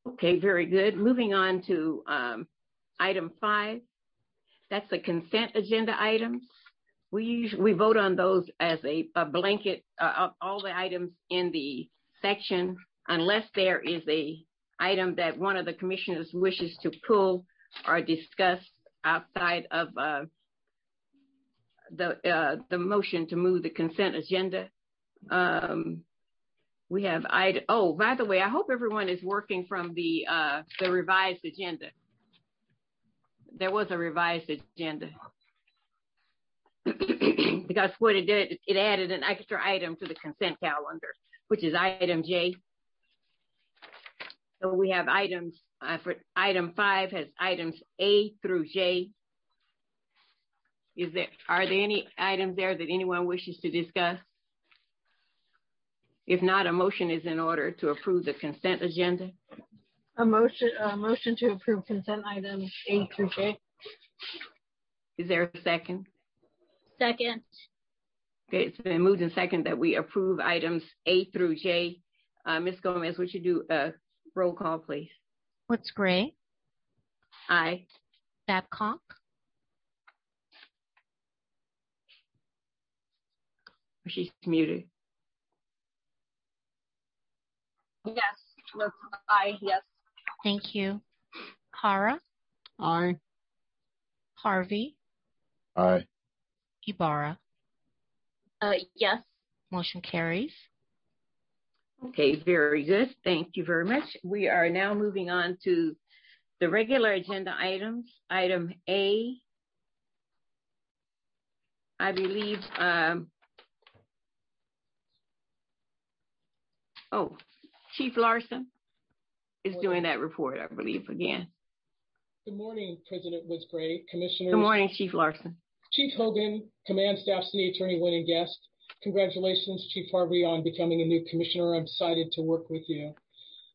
Speaker 1: Okay, very good. Moving on to item 5. That's the consent agenda items. We vote on those as a blanket, all the items in the section, unless there is a item that one of the commissioners wishes to pull or discuss outside of the motion to move the consent agenda. We have by the way, I hope everyone is working from the revised agenda. there was a revised agenda. Because what it did, it added an extra item to the consent calendar, which is item J. So we have items, for item 5 has items A through J. Are there any items there that anyone wishes to discuss? If not, a motion is in order to approve the consent agenda.
Speaker 14: A motion to approve consent items A through J.
Speaker 1: Is there a second?
Speaker 7: Second.
Speaker 1: Okay, it's been moved and second that we approve items A through J. Ms. Gomez, would you do a roll call, please?
Speaker 2: Woods Gray?
Speaker 1: Aye.
Speaker 2: Babcock?
Speaker 1: She's muted.
Speaker 14: Yes. Aye. Yes.
Speaker 2: Thank you. Hara?
Speaker 6: Aye.
Speaker 2: Harvey?
Speaker 5: Aye.
Speaker 2: Ibarra?
Speaker 7: Yes.
Speaker 2: Motion carries.
Speaker 1: Okay, very good. Thank you very much. We are now moving on to the regular agenda items. Item A, I believe, Chief Larson is doing that report, I believe, again.
Speaker 15: Good morning, President Woods Gray, Commissioners.
Speaker 1: Good morning, Chief Larson.
Speaker 15: Chief Hogan, Command Staff, City Attorney Wynn, and guest. Congratulations, Chief Harvey, on becoming a new commissioner. I'm excited to work with you.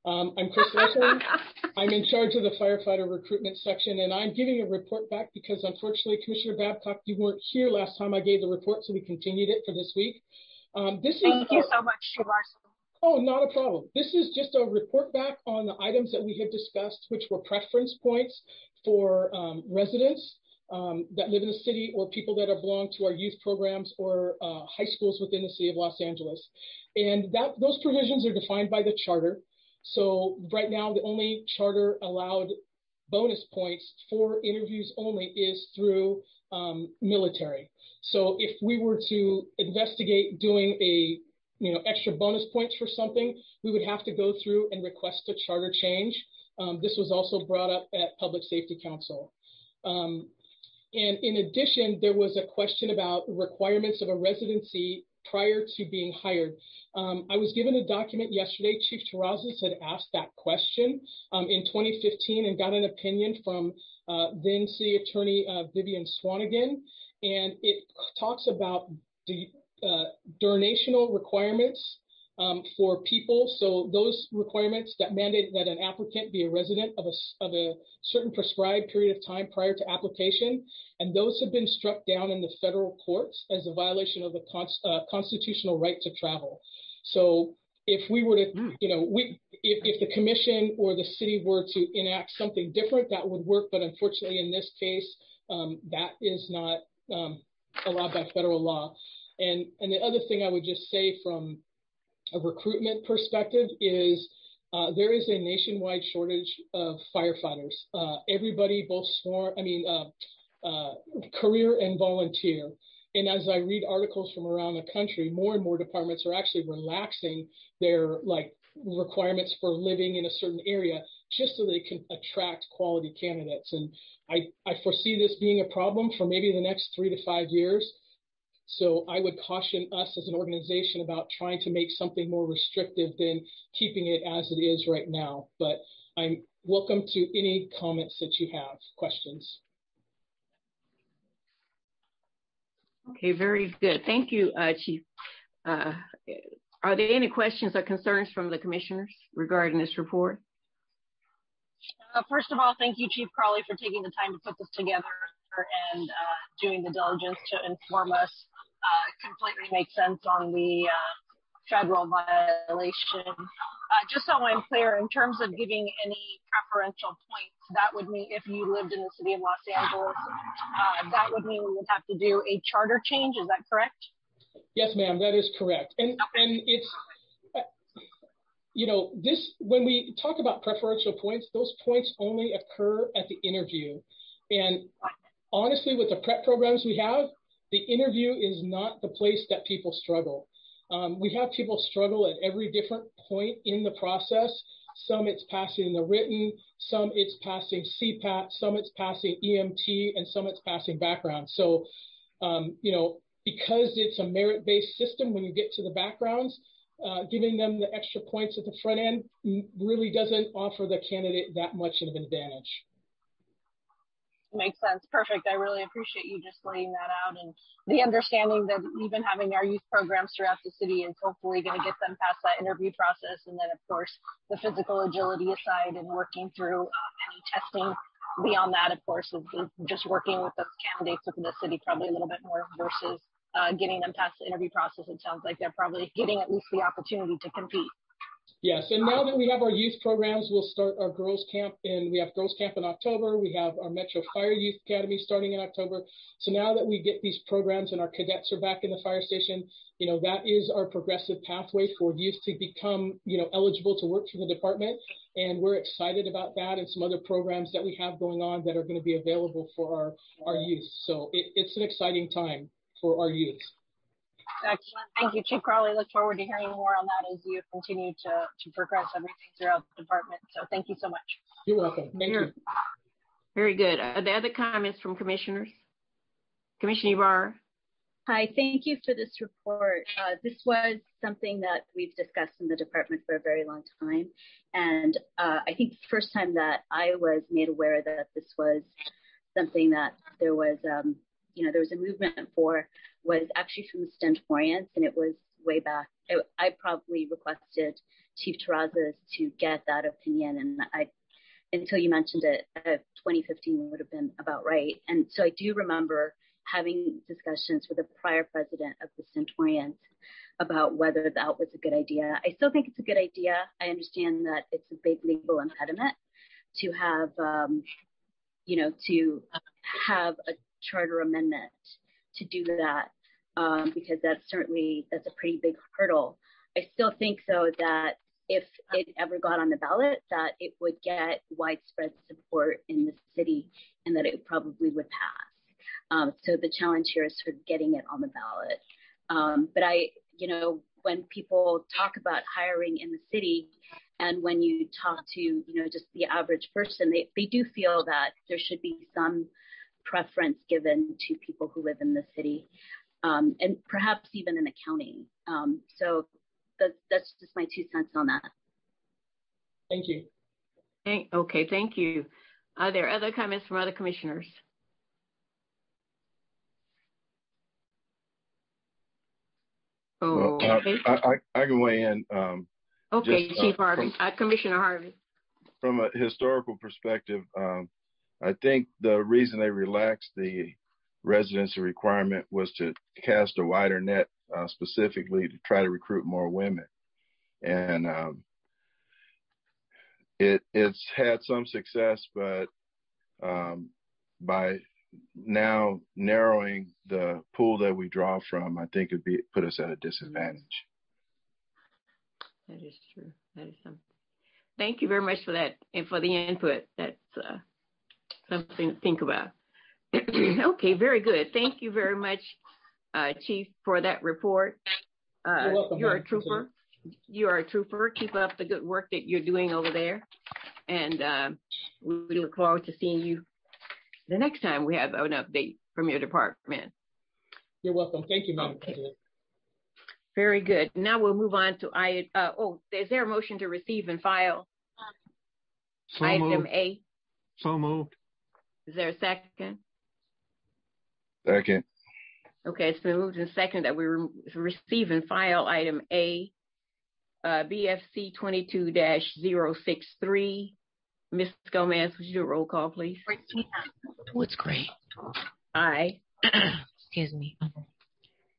Speaker 15: I'm Chris Larson. I'm in charge of the firefighter recruitment section, and I'm giving a report back because, unfortunately, Commissioner Babcock, you weren't here last time I gave the report, so we continued it for this week.
Speaker 14: Thank you so much, Chief Larson.
Speaker 15: Oh, not a problem. This is just a report back on the items that we had discussed, which were preference points for residents that live in the city or people that belong to our youth programs or high schools within the city of Los Angeles. And those provisions are defined by the charter. So right now, the only charter allowed bonus points for interviews only is through military. So if we were to investigate doing a extra bonus points for something, we would have to go through and request a charter change. This was also brought up at Public Safety Council. And in addition, there was a question about requirements of a residency prior to being hired. I was given a document yesterday. Chief Terrazas had asked that question in 2015 and got an opinion from then City Attorney Vivian Swanigan. And it talks about the donational requirements for people. So those requirements that mandate that an applicant be a resident of a certain prescribed period of time prior to application, and those have been struck down in the federal courts as a violation of the constitutional right to travel. So if we were to, if the commission or the city were to enact something different, that would work. But unfortunately, in this case, that is not allowed by federal law. And the other thing I would just say from a recruitment perspective is there is a nationwide shortage of firefighters. Everybody, both career and volunteer. And as I read articles from around the country, more and more departments are actually relaxing their requirements for living in a certain area just so they can attract quality candidates. And I foresee this being a problem for maybe the next 3 to 5 years. So I would caution us as an organization about trying to make something more restrictive than keeping it as it is right now. But I'm welcome to any comments that you have, questions.
Speaker 1: Okay, very good. Thank you, Chief. Are there any questions or concerns from the commissioners regarding this report?
Speaker 14: First of all, thank you, Chief Crawley, for taking the time to put this together and doing the diligence to inform us. Completely makes sense on the federal violation. Just so I'm clear, in terms of giving any preferential points, that would mean if you lived in the city of Los Angeles, that would mean we would have to do a charter change. Is that correct?
Speaker 15: Yes, ma'am, that is correct. And it's, this, when we talk about preferential points, those points only occur at the interview. And honestly, with the prep programs we have, the interview is not the place that people struggle. We have people struggle at every different point in the process. some it's passing the written, some it's passing CPAT, some it's passing EMT, and some it's passing background. So, because it's a merit-based system, when you get to the backgrounds, giving them the extra points at the front end really doesn't offer the candidate that much of an advantage.
Speaker 14: Makes sense. Perfect. I really appreciate you just laying that out, and the understanding that even having our youth programs throughout the city is hopefully going to get them past that interview process. And then, of course, the physical agility aside and working through any testing beyond that, of course, is just working with those candidates within the city probably a little bit more versus getting them past the interview process. It sounds like they're probably getting at least the opportunity to compete.
Speaker 15: Yes, and now that we have our youth programs, we'll start our girls camp, and we have girls camp in October. We have our Metro Fire Youth Academy starting in October. So now that we get these programs and our cadets are back in the fire station, that is our progressive pathway for youth to become, eligible to work for the department. And we're excited about that and some other programs that we have going on that are going to be available for our youth. So it's an exciting time for our youth.
Speaker 14: Excellent. Thank you, Chief Crowley. Look forward to hearing more on that as you continue to progress everything throughout the department. So thank you so much.
Speaker 15: You're welcome. Thank you.
Speaker 1: Very good. Are there other comments from commissioners? Commissioner Ibarra.
Speaker 7: Hi, thank you for this report. This was something that we've discussed in the department for a very long time. And I think the first time that I was made aware that this was something that there was a movement for was actually from the Stentorians, and it was way back. I probably requested Chief Terrazas to get that opinion, and until you mentioned it, 2015 would have been about right. And so I do remember having discussions with the prior president of the Stentorians about whether that was a good idea. I still think it's a good idea. I understand that it's a big legal impediment to have, to have a charter amendment to do that, because that's a pretty big hurdle. I still think, though, that if it ever got on the ballot, that it would get widespread support in the city and that it probably would pass. So the challenge here is sort of getting it on the ballot. But when people talk about hiring in the city, and when you talk to, just the average person, they do feel that there should be some preference given to people who live in the city, and perhaps even in the county. So that's just my 2 cents on that.
Speaker 15: Thank you.
Speaker 1: Okay, thank you. Are there other comments from other commissioners?
Speaker 5: Well, I can weigh in.
Speaker 1: Okay, Chief Harvey, Commissioner Harvey.
Speaker 5: From a historical perspective, I think the reason they relaxed the residency requirement was to cast a wider net, specifically to try to recruit more women. And it's had some success, but by now narrowing the pool that we draw from, I think it'd put us at a disadvantage.
Speaker 1: That is true. That is something. Thank you very much for that and for the input. That's something to think about. Okay, very good. Thank you very much, Chief, for that report.
Speaker 15: You're welcome.
Speaker 1: You're a trooper. You are a trooper. Keep up the good work that you're doing over there. And we look forward to seeing you the next time we have an update from your department.
Speaker 15: You're welcome. Thank you, Madam President.
Speaker 1: Very good. Now we'll move on to is there a motion to receive and file? Item A.
Speaker 6: So moved.
Speaker 1: Is there a second?
Speaker 5: Second.
Speaker 1: Okay, it's been moved and second that we receive and file item A, BFC 22-063. Ms. Gomez, would you do a roll call, please?
Speaker 2: What's great?
Speaker 1: Aye.
Speaker 2: Excuse me.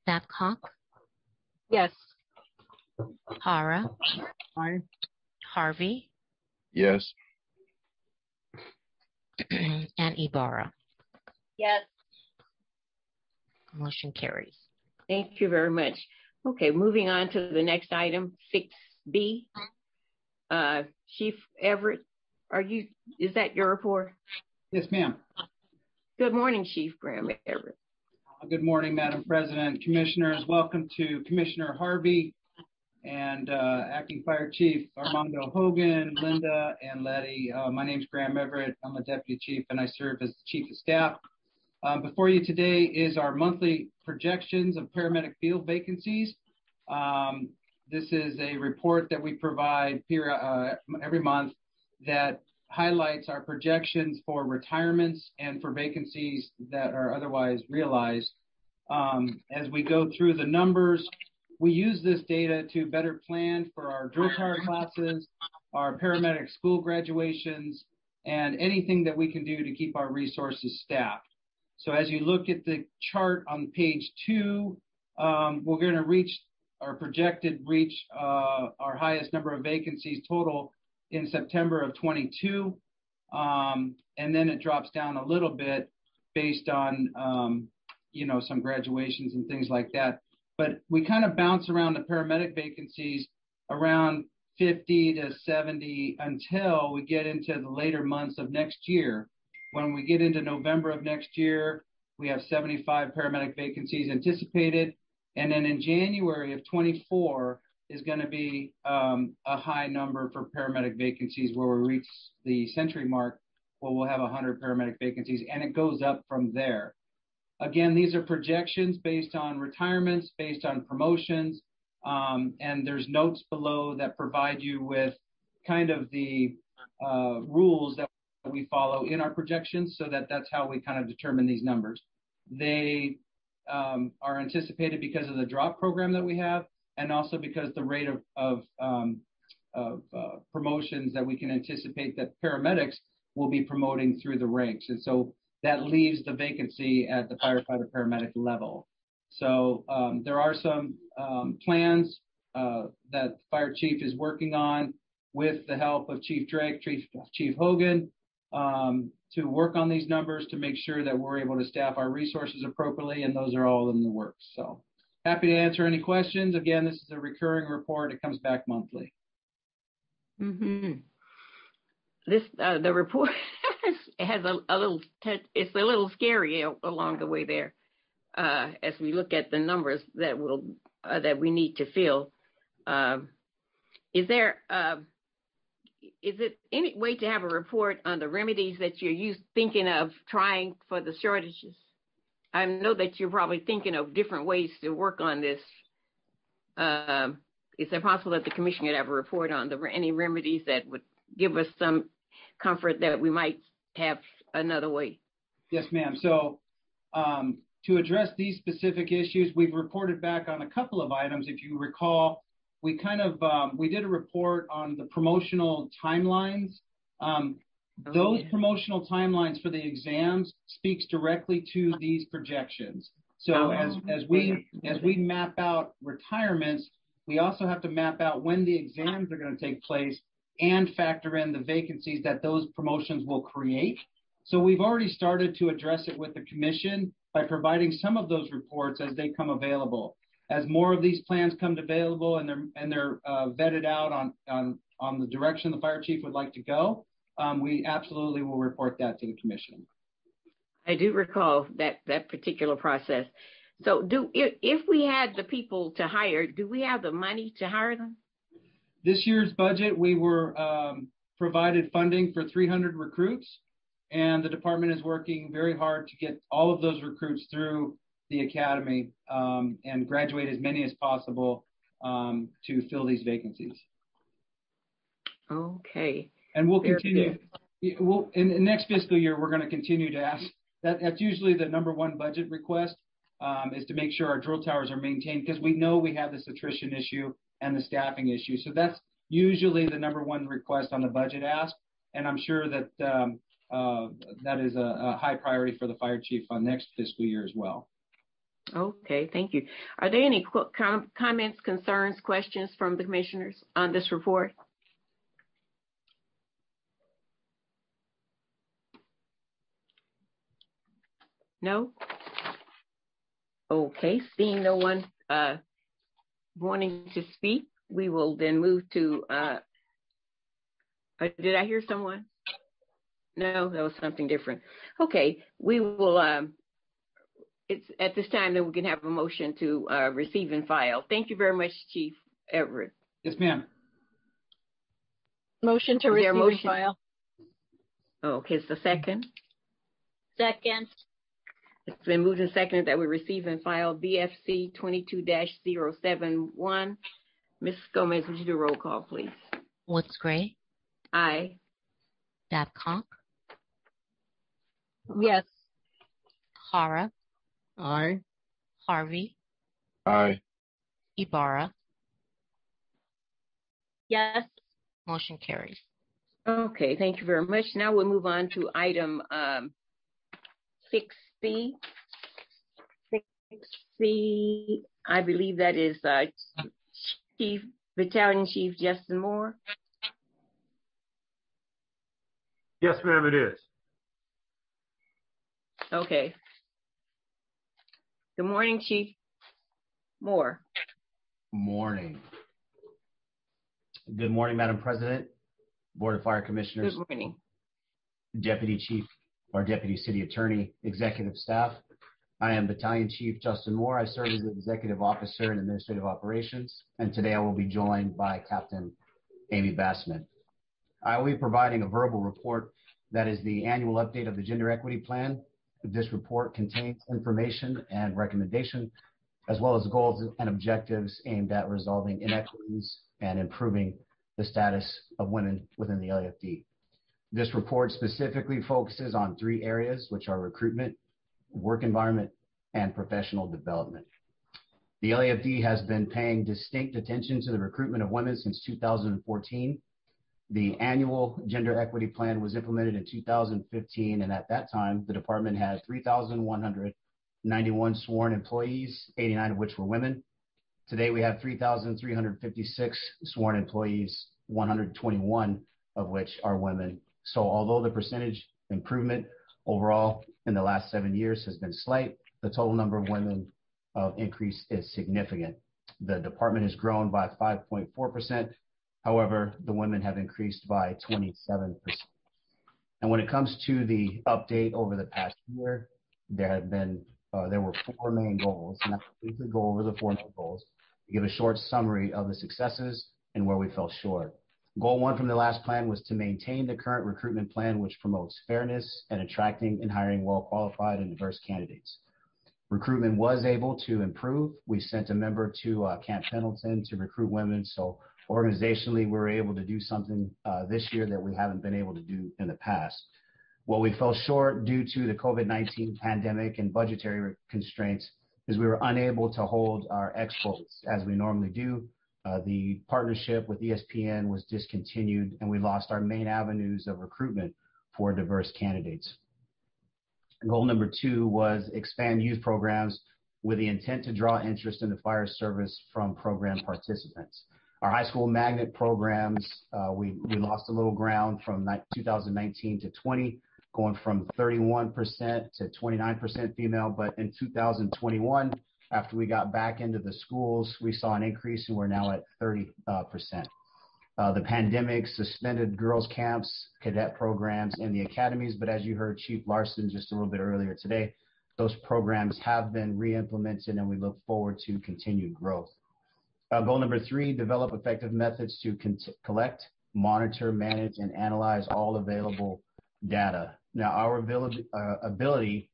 Speaker 2: Babcock?
Speaker 14: Yes.
Speaker 2: Hara?
Speaker 6: Aye.
Speaker 2: Harvey?
Speaker 5: Yes.
Speaker 2: And Ibarra?
Speaker 7: Yes.
Speaker 2: Motion carries.
Speaker 1: Thank you very much. Okay, moving on to the next item, 6B. Chief Everett, is that your report?
Speaker 16: Yes, ma'am.
Speaker 1: Good morning, Chief Graham Everett.
Speaker 16: Good morning, Madam President, Commissioners. Welcome to Commissioner Harvey and Acting Fire Chief Armando Hogan, Linda, and Letty. My name's Graham Everett. I'm a Deputy Chief, and I serve as the Chief of Staff. Before you today is our monthly projections of paramedic field vacancies. This is a report that we provide every month that highlights our projections for retirements and for vacancies that are otherwise realized. As we go through the numbers, we use this data to better plan for our drill tower classes, our paramedic school graduations, and anything that we can do to keep our resources staffed. So as you look at the chart on page 2, we're going to reach our highest number of vacancies total in September of 22. And then it drops down a little bit based on, some graduations and things like that. But we kind of bounce around the paramedic vacancies around 50 to 70 until we get into the later months of next year. When we get into November of next year, we have 75 paramedic vacancies anticipated. And then in January of 24 is going to be a high number for paramedic vacancies where we reach the century mark where we'll have 100 paramedic vacancies, and it goes up from there. Again, these are projections based on retirements, based on promotions, and there's notes below that provide you with kind of the rules that we follow in our projections, so that's how we kind of determine these numbers. They are anticipated because of the drop program that we have, and also because the rate of promotions that we can anticipate that paramedics will be promoting through the ranks. And so that leaves the vacancy at the firefighter paramedic level. So there are some plans that the fire chief is working on with the help of Chief Drake, Chief Hogan, to work on these numbers to make sure that we're able to staff our resources appropriately, and those are all in the works. So happy to answer any questions. Again, this is a recurring report. It comes back monthly.
Speaker 1: Mm-hmm. The report has it's a little scary along the way there, as we look at the numbers that we need to fill. Is it any way to have a report on the remedies that you're thinking of trying for the shortages? I know that you're probably thinking of different ways to work on this. Is it possible that the commission could have a report on any remedies that would give us some comfort that we might have another way?
Speaker 16: Yes, ma'am. So to address these specific issues, we've reported back on a couple of items. If you recall, we did a report on the promotional timelines. Those promotional timelines for the exams speaks directly to these projections. So as we map out retirements, we also have to map out when the exams are going to take place and factor in the vacancies that those promotions will create. So we've already started to address it with the commission by providing some of those reports as they come available. As more of these plans come available and they're vetted out on the direction the fire chief would like to go, we absolutely will report that to the commission.
Speaker 1: I do recall that particular process. So if we had the people to hire, do we have the money to hire them?
Speaker 16: This year's budget, we were provided funding for 300 recruits, and the department is working very hard to get all of those recruits through the academy and graduate as many as possible to fill these vacancies.
Speaker 1: Okay.
Speaker 16: And we'll continue. In the next fiscal year, we're going to continue to ask. That's usually the number one budget request, is to make sure our drill towers are maintained, because we know we have this attrition issue and the staffing issue. So that's usually the number one request on the budget ask. And I'm sure that that is a high priority for the fire chief on next fiscal year as well.
Speaker 1: Okay, thank you. Are there any comments, concerns, questions from the commissioners on this report? No? Okay, seeing no one wanting to speak, we will then move to, did I hear someone? No, that was something different. Okay, we will, it's at this time that we can have a motion to receive and file. Thank you very much, Chief Everett?
Speaker 16: Yes, ma'am.
Speaker 14: Motion to receive and file.
Speaker 1: Okay, it's the second.
Speaker 7: Second.
Speaker 1: It's been moved and seconded that we receive and file BFC 22-071. Ms. Gomez, would you do a roll call, please?
Speaker 2: Woods Gray?
Speaker 1: Aye.
Speaker 2: Babcock?
Speaker 14: Yes.
Speaker 2: Hara?
Speaker 6: Aye.
Speaker 2: Harvey?
Speaker 5: Aye.
Speaker 2: Ibarra?
Speaker 7: Yes.
Speaker 2: Motion carries.
Speaker 1: Okay, thank you very much. Now we'll move on to item 6C. 6C, I believe that is Battalion Chief Justin Moore.
Speaker 3: Yes, ma'am, it is.
Speaker 1: Okay. Good morning, Chief Moore.
Speaker 17: Morning. Good morning, Madam President, Board of Fire Commissioners.
Speaker 1: Good morning.
Speaker 17: Deputy Chief or Deputy City Attorney, Executive Staff. I am Battalion Chief Justin Moore. I serve as the Executive Officer in Administrative Operations, and today I will be joined by Captain Amy Bassman. I will be providing a verbal report that is the annual update of the Gender Equity Plan. This report contains information and recommendation, as well as goals and objectives aimed at resolving inequities and improving the status of women within the LAFD. This report specifically focuses on 3 areas, which are recruitment, work environment, and professional development. The LAFD has been paying distinct attention to the recruitment of women since 2014. The annual Gender Equity Plan was implemented in 2015, and at that time, the department had 3,191 sworn employees, 89 of which were women. Today, we have 3,356 sworn employees, 121 of which are women. So although the percentage improvement overall in the last 7 years has been slight, the total number of women increase is significant. The department has grown by 5.4%. However, the women have increased by 27%. And when it comes to the update over the past year, there were 4 main goals, and I will briefly go over the 4 main goals to give a short summary of the successes and where we fell short. Goal 1 from the last plan was to maintain the current recruitment plan, which promotes fairness and attracting and hiring well-qualified and diverse candidates. Recruitment was able to improve. We sent a member to Camp Pendleton to recruit women, so organizationally, we were able to do something this year that we haven't been able to do in the past. What we fell short due to the COVID-19 pandemic and budgetary constraints is we were unable to hold our expos as we normally do. The partnership with ESPN was discontinued, and we lost our main avenues of recruitment for diverse candidates. Goal number 2 was expand youth programs with the intent to draw interest in the fire service from program participants. Our high school magnet programs, we lost a little ground from 2019 to 20, going from 31% to 29% female. But in 2021, after we got back into the schools, we saw an increase, and we're now at 30%. The pandemic suspended girls' camps, cadet programs, and the academies. But as you heard Chief Larson just a little bit earlier today, those programs have been re-implemented, and we look forward to continued growth. Goal number 3, develop effective methods to collect, monitor, manage, and analyze all available data. Now, our ability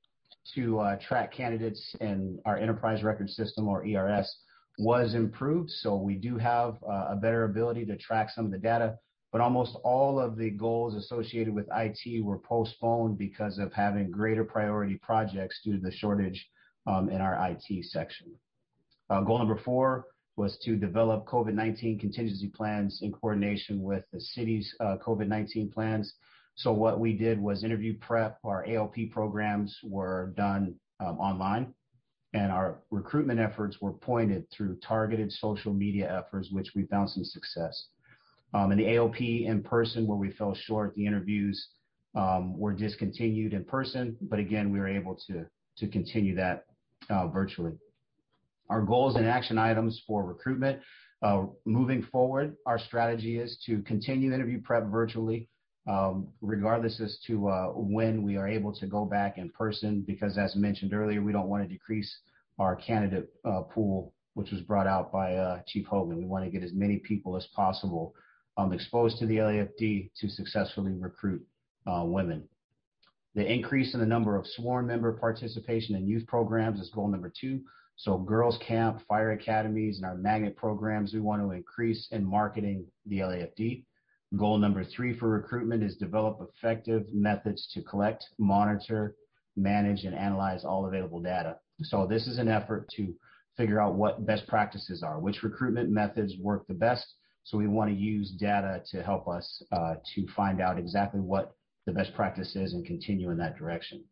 Speaker 17: to track candidates in our enterprise record system, or ERS, was improved. So we do have a better ability to track some of the data, but almost all of the goals associated with IT were postponed because of having greater priority projects due to the shortage in our IT section. Goal number 4 was to develop COVID-19 contingency plans in coordination with the city's COVID-19 plans. So what we did was interview prep. Our ALP programs were done online, and our recruitment efforts were pointed through targeted social media efforts, which we found some success. In the ALP in person, where we fell short, the interviews were discontinued in person, but again, we were able to continue that virtually. Our goals and action items for recruitment. Moving forward, our strategy is to continue interview prep virtually, regardless as to when we are able to go back in person, because as mentioned earlier, we don't want to decrease our candidate pool which was brought out by Chief Hogan. We want to get as many people as possible exposed to the LAFD to successfully recruit women. The increase in the number of sworn member participation in youth programs is goal number 2. So girls camp, fire academies, and our magnet programs, we want to increase in marketing the LAFD. Goal number 3 for recruitment is develop effective methods to collect, monitor, manage, and analyze all available data. So this is an effort to figure out what best practices are, which recruitment methods work the best. So we want to use data to help us to find out exactly what the best practice is and continue in that direction.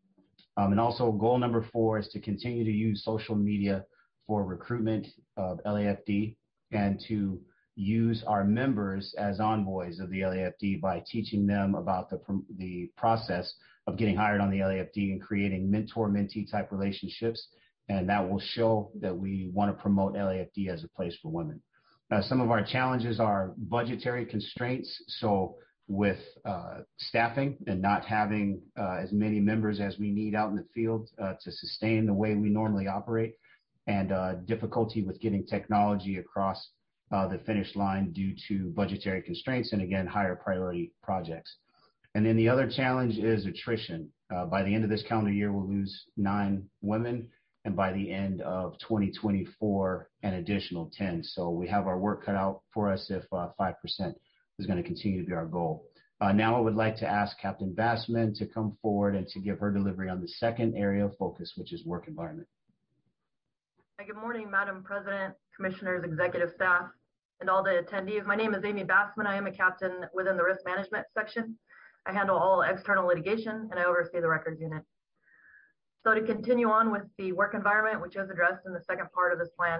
Speaker 17: And also goal number 4 is to continue to use social media for recruitment of LAFD and to use our members as envoys of the LAFD by teaching them about the process of getting hired on the LAFD and creating mentor-mentee type relationships. And that will show that we want to promote LAFD as a place for women. Some of our challenges are budgetary constraints. So with staffing and not having as many members as we need out in the field to sustain the way we normally operate, and difficulty with getting technology across the finish line due to budgetary constraints and, again, higher priority projects. And then the other challenge is attrition. By the end of this calendar year, we'll lose 9 women, and by the end of 2024, an additional 10. So we have our work cut out for us if 5% is going to continue to be our goal. Now I would like to ask Captain Bassman to come forward and to give her delivery on the second area of focus, which is work environment.
Speaker 18: Good morning, Madam President, Commissioners, Executive Staff, and all the attendees. My name is Amy Bassman. I am a captain within the risk management section. I handle all external litigation and I oversee the records unit. So to continue on with the work environment, which is addressed in the second part of this plan,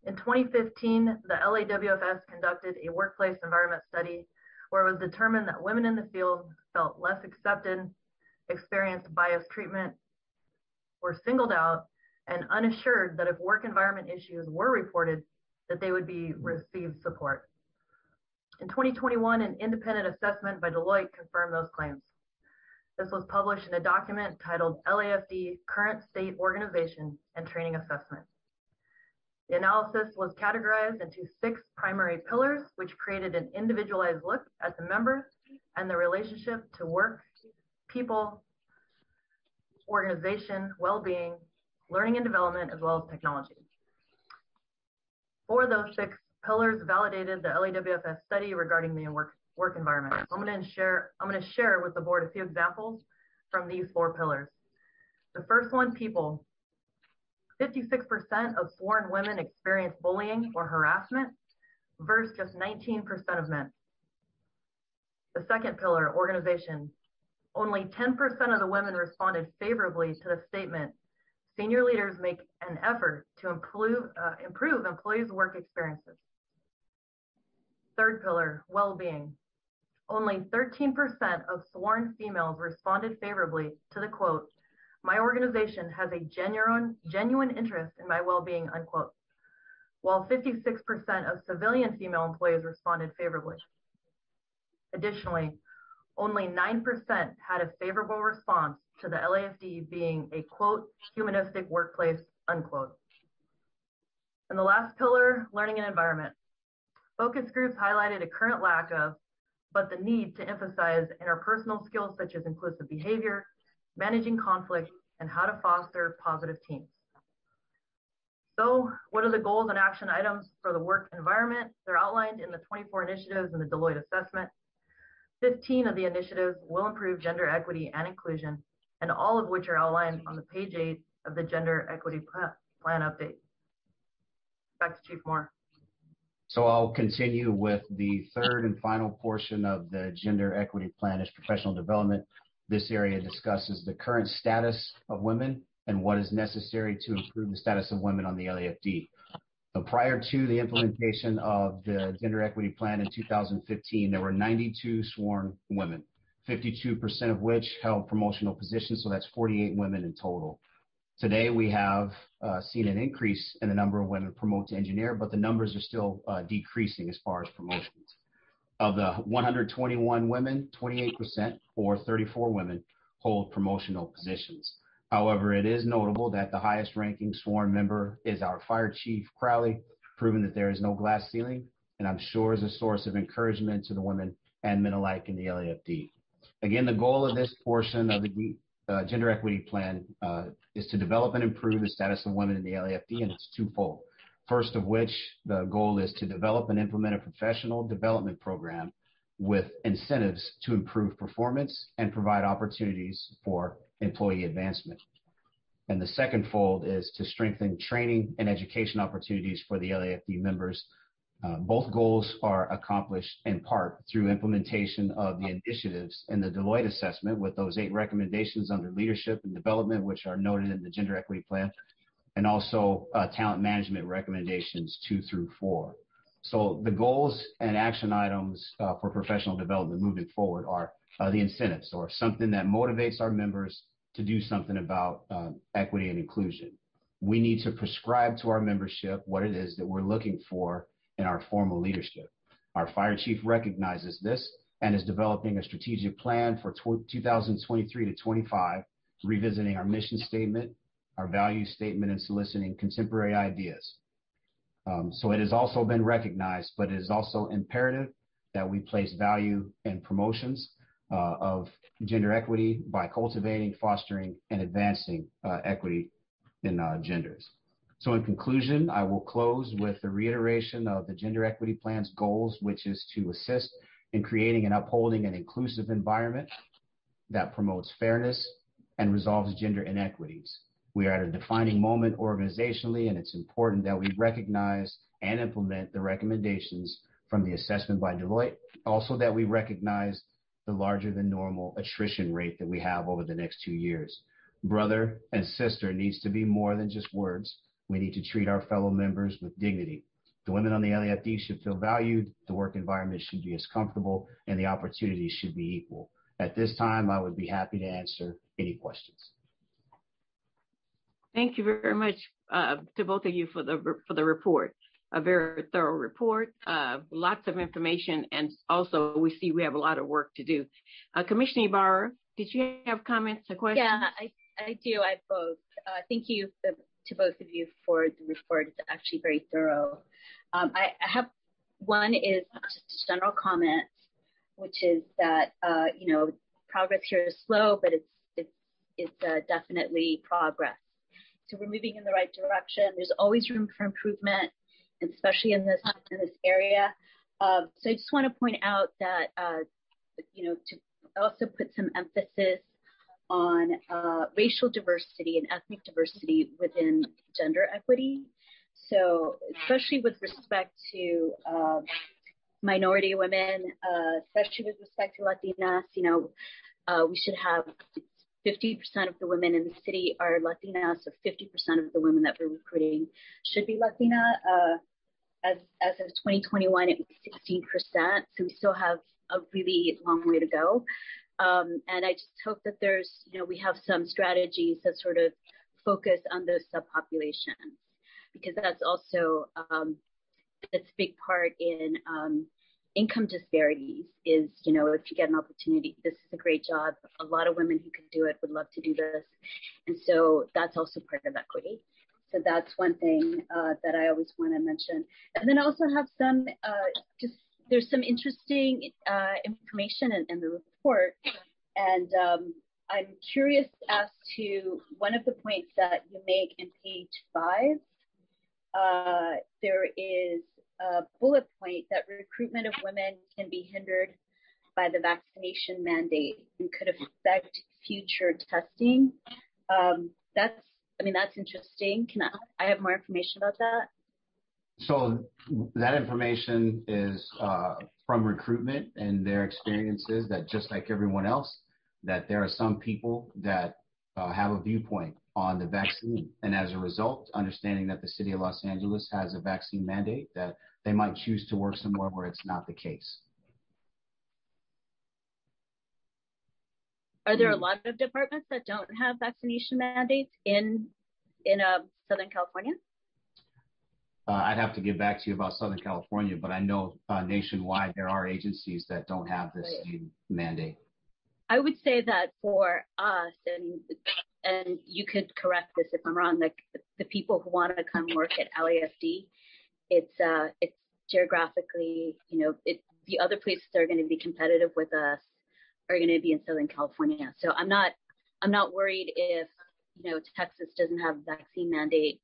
Speaker 18: in 2015, the LAWFS conducted a workplace environment study where it was determined that women in the field felt less accepted, experienced biased treatment, were singled out, and unassured that if work environment issues were reported, that they would be received support. In 2021, an independent assessment by Deloitte confirmed those claims. This was published in a document titled LAFD Current State Organization and Training Assessment. The analysis was categorized into 6 primary pillars, which created an individualized look at the members and the relationship to work, people, organization, well-being, learning and development, as well as technology. 4 of those 6 pillars validated the LAWFS study regarding the work environment. I'm going to share with the board a few examples from these 4 pillars. The first one, people. 56% of sworn women experience bullying or harassment versus just 19% of men. The second pillar, organization. Only 10% of the women responded favorably to the statement, senior leaders make an effort to improve employees' work experiences. Third pillar, well-being. Only 13% of sworn females responded favorably to the quote, my organization has a genuine interest in my well-being, unquote, while 56% of civilian female employees responded favorably. Additionally, only 9% had a favorable response to the LAFD being a, quote, humanistic workplace, unquote. And the last pillar, learning and environment. Focus groups highlighted a current lack of, but the need to emphasize interpersonal skills such as inclusive behavior, managing conflict, and how to foster positive teams. So what are the goals and action items for the work environment? They're outlined in the 24 initiatives in the Deloitte assessment. 15 of the initiatives will improve gender equity and inclusion, and all of which are outlined on the page 8 of the Gender Equity Plan update. Back to Chief Moore.
Speaker 17: So I'll continue with the third and final portion of the Gender Equity Plan is professional development. This area discusses the current status of women and what is necessary to improve the status of women on the LAFD. So prior to the implementation of the Gender Equity Plan in 2015, there were 92 sworn women, 52% of which held promotional positions, so that's 48 women in total. Today, we have seen an increase in the number of women promoted to engineer, but the numbers are still decreasing as far as promotions. Of the 121 women, 28%, or 34 women, hold promotional positions. However, it is notable that the highest ranking sworn member is our Fire Chief Crowley, proving that there is no glass ceiling, and I'm sure is a source of encouragement to the women and men alike in the LAFD. Again, the goal of this portion of the Gender Equity Plan is to develop and improve the status of women in the LAFD, and it's twofold. First of which, the goal is to develop and implement a professional development program with incentives to improve performance and provide opportunities for employee advancement. And the second fold is to strengthen training and education opportunities for the LAFD members. Both goals are accomplished in part through implementation of the initiatives in the Deloitte assessment with those 8 recommendations under leadership and development, which are noted in the Gender Equity Plan, and also talent management recommendations 2 through 4. So the goals and action items for professional development moving forward are the incentives, or something that motivates our members to do something about equity and inclusion. We need to prescribe to our membership what it is that we're looking for in our formal leadership. Our fire chief recognizes this and is developing a strategic plan for 2023 to 25, revisiting our mission statement, our value statement, and soliciting contemporary ideas. So it has also been recognized, but it is also imperative that we place value in promotions of gender equity by cultivating, fostering, and advancing equity in genders. So in conclusion, I will close with the reiteration of the Gender Equity Plan's goals, which is to assist in creating and upholding an inclusive environment that promotes fairness and resolves gender inequities. We are at a defining moment organizationally, and it's important that we recognize and implement the recommendations from the assessment by Deloitte. Also, that we recognize the larger than normal attrition rate that we have over the next 2 years. Brother and sister needs to be more than just words. We need to treat our fellow members with dignity. The women on the LAFD should feel valued, the work environment should be as comfortable, and the opportunities should be equal. At this time, I would be happy to answer any questions.
Speaker 1: Thank you very much to both of you for the report. A very thorough report, lots of information, and also we see we have a lot of work to do. Commissioner Ibarra, did you have comments or questions?
Speaker 7: Yeah, I do. I have both. Thank you to both of you for the report. It's actually very thorough. I have one is just a general comment, which is that progress here is slow, but it's definitely progress. So we're moving in the right direction. There's always room for improvement, especially in this area. So I just want to point out that to also put some emphasis on racial diversity and ethnic diversity within gender equity. So especially with respect to minority women, especially with respect to Latinas, we should have 50% of the women in the city are Latinas, so 50% of the women that we're recruiting should be Latina. As of 2021, it was 16%, so we still have a really long way to go. And I just hope that we have some strategies that sort of focus on those subpopulations, because that's also, that's a big part in income disparities is, if you get an opportunity, this is a great job. A lot of women who could do it would love to do this. And so that's also part of equity. So that's one thing that I always want to mention. And then I also have some, there's some interesting information in the report. And I'm curious as to one of the points that you make in page 5. There is a bullet point that recruitment of women can be hindered by the vaccination mandate and could affect future testing. That's interesting. Can I have more information about that?
Speaker 17: So that information is from recruitment and their experiences that just like everyone else, that there are some people that have a viewpoint on the vaccine. And as a result, understanding that the city of Los Angeles has a vaccine mandate, that they might choose to work somewhere where it's not the case.
Speaker 7: Are there a lot of departments that don't have vaccination mandates in Southern California?
Speaker 17: I'd have to get back to you about Southern California, but I know nationwide there are agencies that don't have this same mandate.
Speaker 7: I would say that for us, and you could correct this if I'm wrong, like the people who want to come work at LAFD, it's geographically, the other places that are going to be competitive with us are going to be in Southern California. So I'm not worried if, Texas doesn't have a vaccine mandate.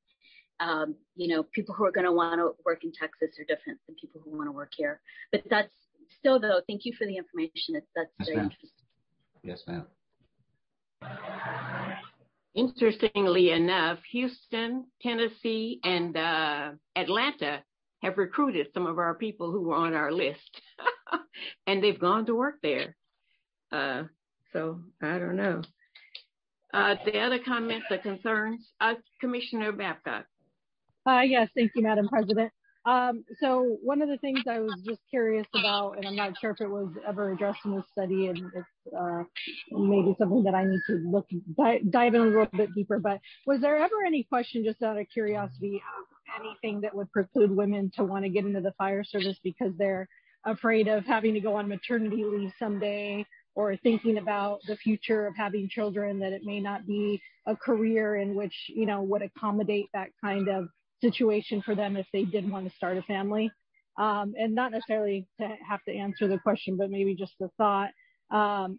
Speaker 7: People who are going to want to work in Texas are different than people who want to work here. But that's still, though, thank you for the information. That's
Speaker 17: yes,
Speaker 7: very interesting.
Speaker 17: Yes, ma'am.
Speaker 1: Interestingly enough, Houston, Tennessee, and Atlanta have recruited some of our people who were on our list, and they've gone to work there. So I don't know. The other comments or concerns, Commissioner Babcock.
Speaker 4: Yes, thank you, Madam President. So one of the things I was just curious about, and I'm not sure if it was ever addressed in this study, and it's maybe something that I need to dive in a little bit deeper, but was there ever any question, just out of curiosity, of anything that would preclude women to want to get into the fire service because they're afraid of having to go on maternity leave someday, or thinking about the future of having children, that it may not be a career in which, would accommodate that kind of situation for them if they did want to start a family? And not necessarily to have to answer the question, but maybe just the thought.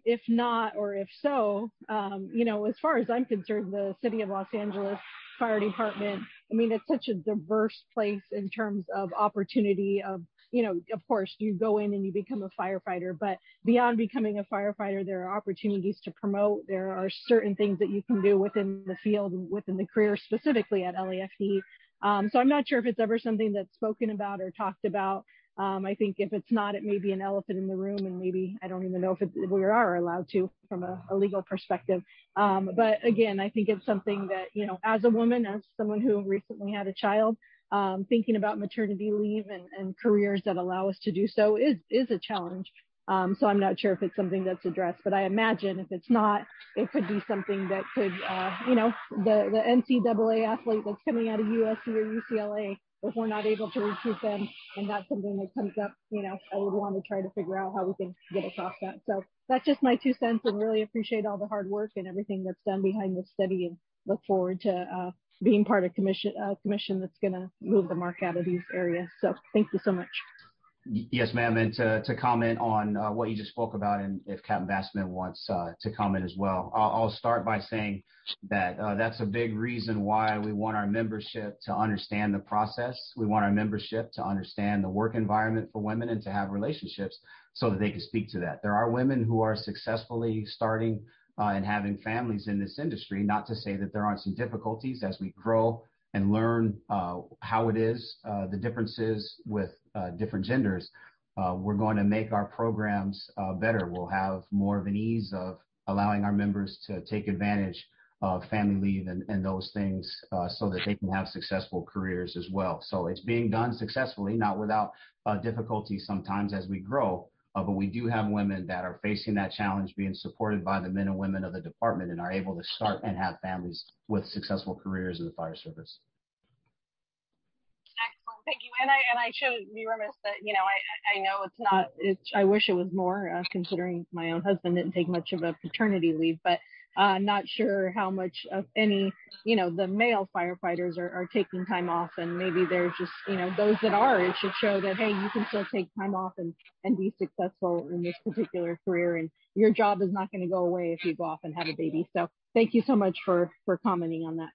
Speaker 4: If not, or if so, as far as I'm concerned, the City of Los Angeles Fire Department, it's such a diverse place in terms of opportunity of, of course, you go in and you become a firefighter, but beyond becoming a firefighter, there are opportunities to promote. There are certain things that you can do within the field, within the career, specifically at LAFD. So I'm not sure if it's ever something that's spoken about or talked about. I think if it's not, it may be an elephant in the room, and maybe I don't even know if we are allowed to from a legal perspective. But again, I think it's something that, as a woman, as someone who recently had a child, thinking about maternity leave and careers that allow us to do so is a challenge. So I'm not sure if it's something that's addressed, but I imagine if it's not, it could be something that could, the NCAA athlete that's coming out of USC or UCLA, if we're not able to recruit them and that's something that comes up, I would want to try to figure out how we can get across that. So that's just my 2 cents, and really appreciate all the hard work and everything that's done behind this study, and look forward to being part of commission that's going to move the mark out of these areas. So thank you so much.
Speaker 17: Yes, ma'am. And to comment on what you just spoke about, and if Captain Bassman wants to comment as well, I'll start by saying that that's a big reason why we want our membership to understand the process. We want our membership to understand the work environment for women and to have relationships so that they can speak to that. There are women who are successfully starting and having families in this industry, not to say that there aren't some difficulties as we grow and learn how it is, the differences with different genders. We're going to make our programs better. We'll have more of an ease of allowing our members to take advantage of family leave and those things so that they can have successful careers as well. So it's being done successfully, not without difficulties sometimes as we grow. But we do have women that are facing that challenge, being supported by the men and women of the department, and are able to start and have families with successful careers in the fire service.
Speaker 14: Excellent, thank you. And I should be remiss that, I know it's not, I wish it was more, considering my own husband didn't take much of a paternity leave, but not sure how much of any, the male firefighters are taking time off, and maybe there's just, those that are, it should show that, hey, you can still take time off and be successful in this particular career, and your job is not going to go away if you go off and have a baby. So thank you so much for commenting on that.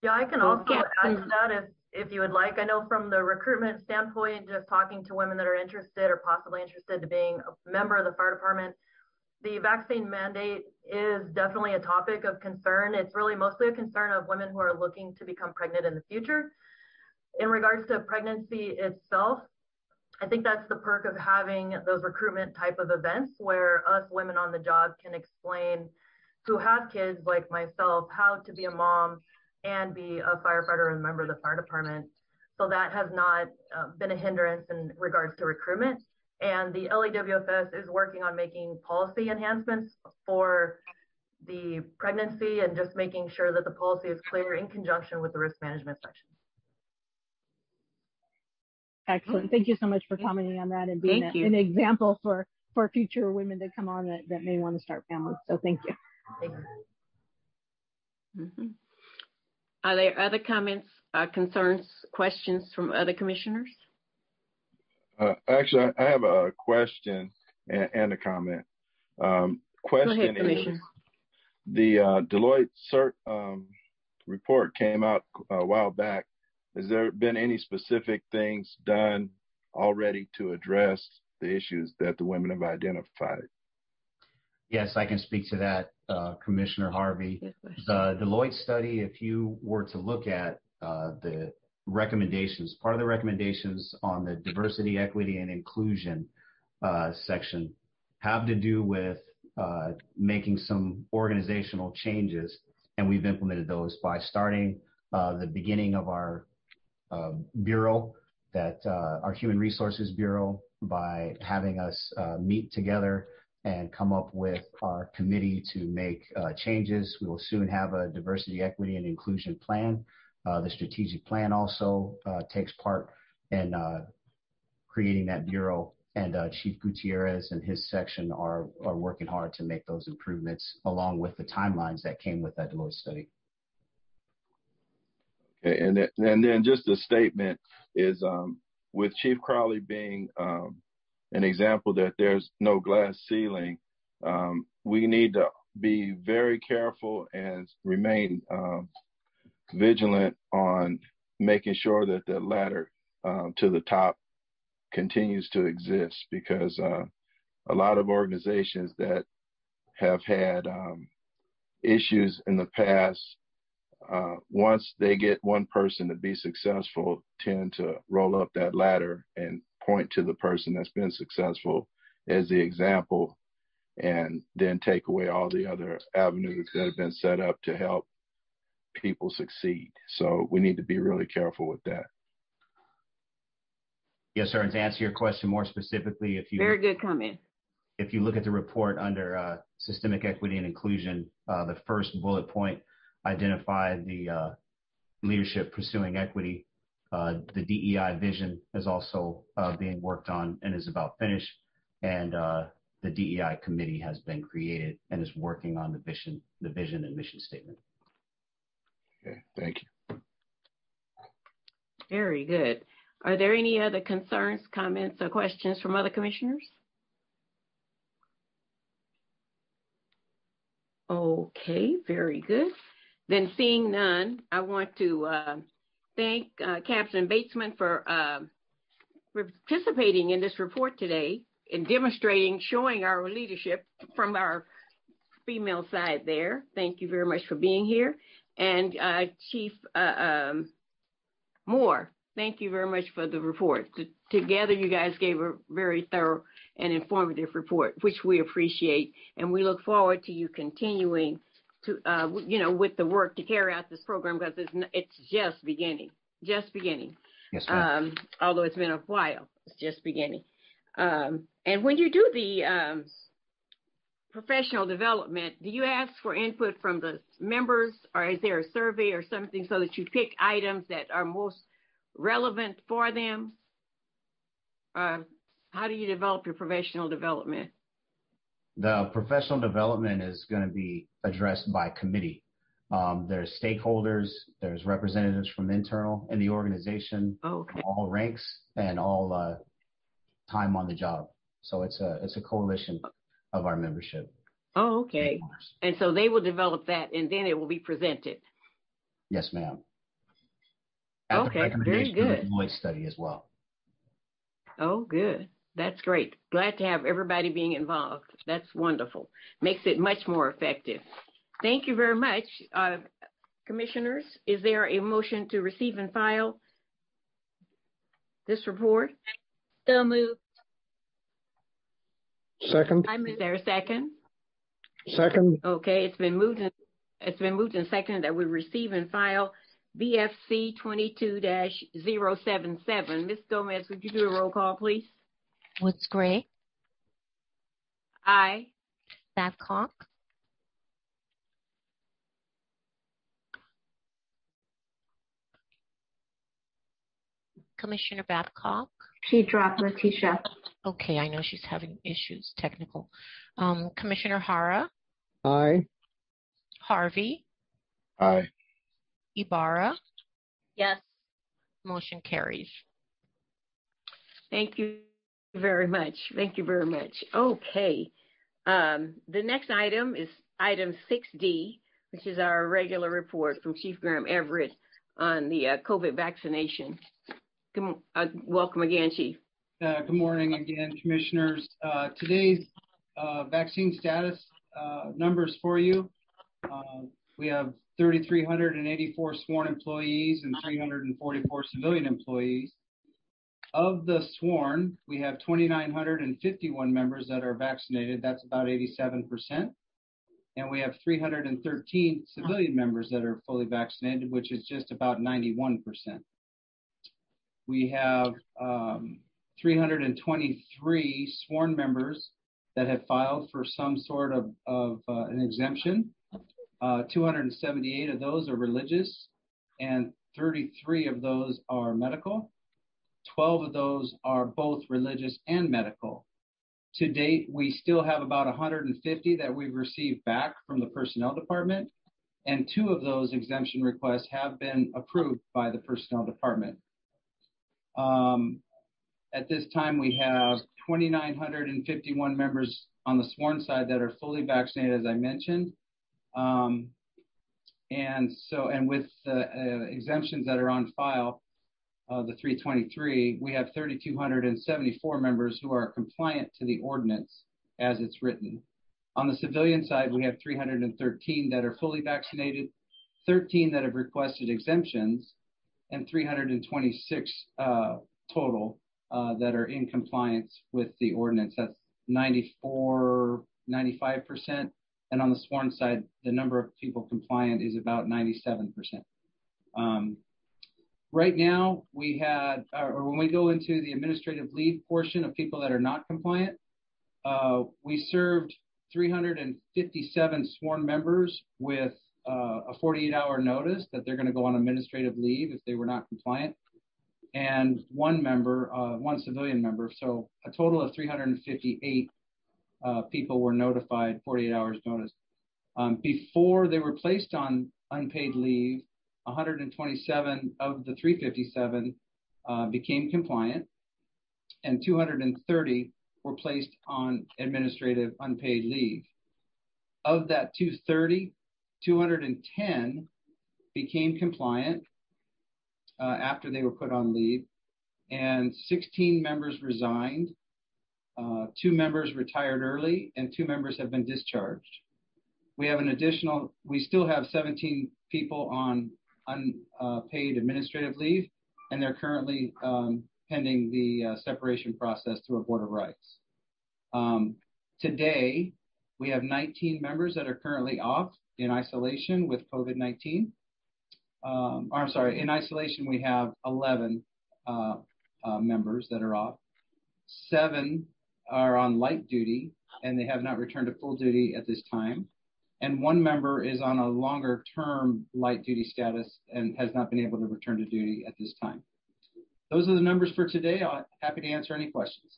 Speaker 18: Yeah, I can also add to that if you would like. I know from the recruitment standpoint, just talking to women that are interested or possibly interested in being a member of the fire department, the vaccine mandate is definitely a topic of concern. It's really mostly a concern of women who are looking to become pregnant in the future. In regards to pregnancy itself, I think that's the perk of having those recruitment type of events where us women on the job can explain who have kids like myself how to be a mom and be a firefighter and a member of the fire department. So that has not been a hindrance in regards to recruitment. And the LAWFS is working on making policy enhancements for the pregnancy and just making sure that the policy is clear in conjunction with the risk management section.
Speaker 4: Excellent. Thank you so much for commenting on that and being an example for future women that come on that may want to start families. So thank you.
Speaker 18: Thank you.
Speaker 1: Mm-hmm. Are there other comments, concerns, questions from other commissioners?
Speaker 5: Actually, I have a question and a comment. Question
Speaker 1: Go ahead, Commissioner.
Speaker 5: is, the Deloitte CERT report came out a while back. Has there been any specific things done already to address the issues that the women have identified?
Speaker 17: Yes, I can speak to that, Commissioner Harvey. The Deloitte study, if you were to look at the recommendations, part of the recommendations on the diversity, equity, and inclusion section have to do with making some organizational changes, and we've implemented those by starting the beginning of our bureau, our Human Resources Bureau, by having us meet together and come up with our committee to make changes. We will soon have a diversity, equity, and inclusion plan. The strategic plan also takes part in creating that bureau, and Chief Gutierrez and his section are working hard to make those improvements along with the timelines that came with that Deloitte study.
Speaker 5: Okay, and then just a statement is, with Chief Crowley being an example that there's no glass ceiling, we need to be very careful and remain vigilant on making sure that the ladder to the top continues to exist, because a lot of organizations that have had issues in the past, once they get one person to be successful, tend to roll up that ladder and point to the person that's been successful as the example, and then take away all the other avenues that have been set up to help people succeed. So we need to be really careful with that.
Speaker 17: Yes, sir. And to answer your question more specifically,
Speaker 1: Very good comment.
Speaker 17: If you look at the report under systemic equity and inclusion, the first bullet point identified the leadership pursuing equity. The DEI vision is also being worked on and is about finished. And the DEI committee has been created and is working on the vision and mission statement.
Speaker 5: Okay, thank you.
Speaker 1: Very good. Are there any other concerns, comments, or questions from other commissioners? Okay, very good. Then seeing none, I want to thank Captain Batesman for participating in this report today and demonstrating, showing our leadership from our female side there. Thank you very much for being here. And Chief Moore, thank you very much for the report. Together, you guys gave a very thorough and informative report, which we appreciate. And we look forward to you continuing to, with the work to carry out this program, because it's just beginning.
Speaker 17: Yes, ma'am.
Speaker 1: Although it's been a while, it's just beginning. And when you do the professional development, do you ask for input from the members, or is there a survey or something so that you pick items that are most relevant for them? How do you develop your professional development?
Speaker 17: The professional development is going to be addressed by committee. There's stakeholders, there's representatives from internal in the organization,
Speaker 1: okay,
Speaker 17: all ranks and all time on the job. So it's a coalition of our membership.
Speaker 1: Oh, okay. And so they will develop that, and then it will be presented.
Speaker 17: Yes, ma'am.
Speaker 1: Okay, very good.
Speaker 17: Of the Deloitte study as well.
Speaker 1: Oh, good. That's great. Glad to have everybody being involved. That's wonderful. Makes it much more effective. Thank you very much. Commissioners, is there a motion to receive and file this report?
Speaker 7: So moved.
Speaker 6: Second.
Speaker 1: Is there a second?
Speaker 6: Second.
Speaker 1: Okay, it's been moved and seconded that we receive and file BFC 22-077. Ms. Gomez, would you do a roll call, please?
Speaker 2: Woods Gray.
Speaker 1: Aye.
Speaker 2: Babcock. Commissioner Babcock.
Speaker 8: She dropped, Letitia.
Speaker 2: Okay, I know she's having issues, technical. Commissioner Hara.
Speaker 6: Aye.
Speaker 2: Harvey.
Speaker 19: Aye.
Speaker 2: Ibarra?
Speaker 7: Yes.
Speaker 2: Motion carries.
Speaker 1: Thank you very much. Thank you very much. Okay. The next item is item 6D, which is our regular report from Chief Graham Everett on the COVID vaccination. Welcome again, Chief.
Speaker 16: Good morning again, Commissioners. Today's vaccine status numbers for you. We have 3,384 sworn employees and 344 civilian employees. Of the sworn, we have 2,951 members that are vaccinated. That's about 87%. And we have 313 civilian members that are fully vaccinated, which is just about 91%. We have 323 sworn members that have filed for some sort of an exemption. 278 of those are religious, and 33 of those are medical. 12 of those are both religious and medical. To date, we still have about 150 that we've received back from the Personnel Department, and 2 of those exemption requests have been approved by the Personnel Department. At this time, we have 2,951 members on the sworn side that are fully vaccinated, as I mentioned. And with the exemptions that are on file, the 323, we have 3,274 members who are compliant to the ordinance as it's written. On the civilian side, we have 313 that are fully vaccinated, 13 that have requested exemptions, and 326 total that are in compliance with the ordinance. That's 95%. And on the sworn side, the number of people compliant is about 97%. Right now, we had, or when we go into the administrative leave portion of people that are not compliant, we served 357 sworn members with a 48-hour notice that they're going to go on administrative leave if they were not compliant, and one civilian member. So a total of 358 people were notified 48 hours notice. Before they were placed on unpaid leave, 127 of the 357 became compliant, and 230 were placed on administrative unpaid leave. Of that 230, 210 became compliant after they were put on leave, and 16 members resigned, 2 members retired early, and 2 members have been discharged. We still have 17 people on unpaid administrative leave, and they're currently pending the separation process through a Board of Rights. Today, we have 19 members that are currently off in isolation with COVID-19. In isolation, we have 11 members that are off. 7 are on light duty, and they have not returned to full duty at this time. And 1 member is on a longer-term light duty status and has not been able to return to duty at this time. Those are the numbers for today. I'm happy to answer any questions.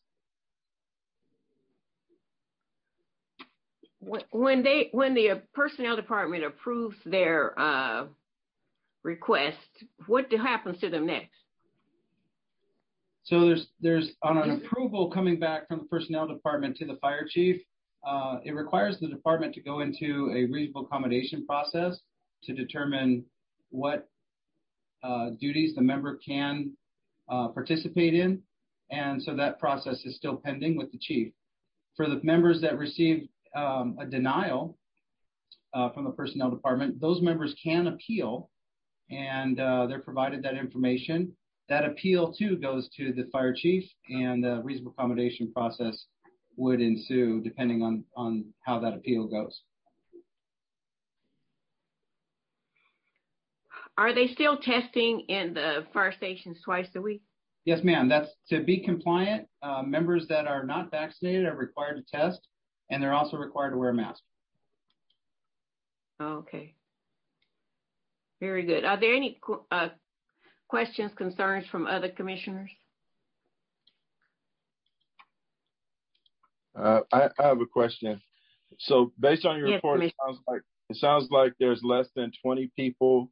Speaker 1: When the Personnel Department approves their request, what happens to them next?
Speaker 16: So there's on an approval coming back from the Personnel Department to the Fire Chief, it requires the department to go into a reasonable accommodation process to determine what duties the member can participate in. And so that process is still pending with the chief. For the members that received a denial from the Personnel Department, those members can appeal, and they're provided that information. That appeal, too, goes to the Fire Chief, and the reasonable accommodation process would ensue depending on how that appeal goes.
Speaker 1: Are they still testing in the fire stations twice a week?
Speaker 16: Yes, ma'am. That's to be compliant. Members that are not vaccinated are required to test, and they're also required to wear a mask.
Speaker 1: Okay. Very good. Are there any questions, concerns from other commissioners?
Speaker 19: I have a question. So based on your report, it
Speaker 5: it sounds like there's less than 20 people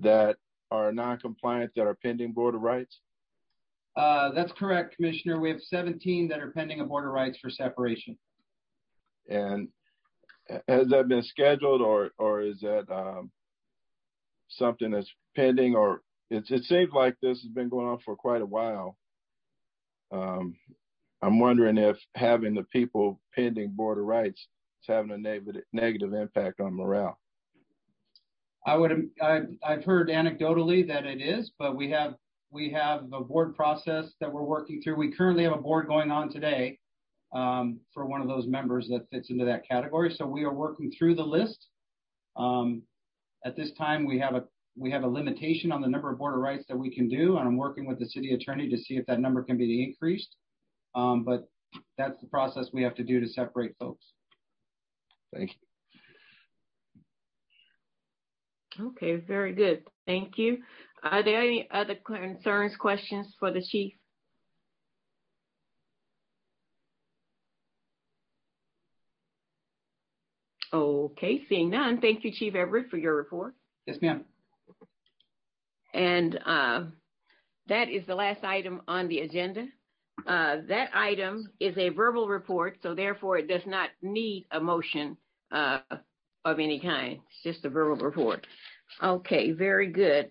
Speaker 5: that are non-compliant that are pending Board of Rights.
Speaker 16: That's correct, Commissioner. We have 17 that are pending a Board of Rights for separation.
Speaker 5: And has that been scheduled, or is that something that's pending? Or it seems like this has been going on for quite a while. I'm wondering if having the people pending Board of Rights is having a negative impact on morale.
Speaker 16: I've heard anecdotally that it is, but we have a board process that we're working through. We currently have a board going on today for one of those members that fits into that category. So we are working through the list. At this time, we have a limitation on the number of Board of Rights that we can do, and I'm working with the city attorney to see if that number can be increased. But that's the process we have to do to separate folks.
Speaker 5: Thank
Speaker 1: you. Okay, very good. Thank you. Are there any other concerns, questions for the chief? Okay, seeing none. Thank you, Chief Everett, for your report.
Speaker 16: Yes, ma'am.
Speaker 1: And that is the last item on the agenda. That item is a verbal report, so therefore it does not need a motion of any kind. It's just a verbal report. Okay, very good.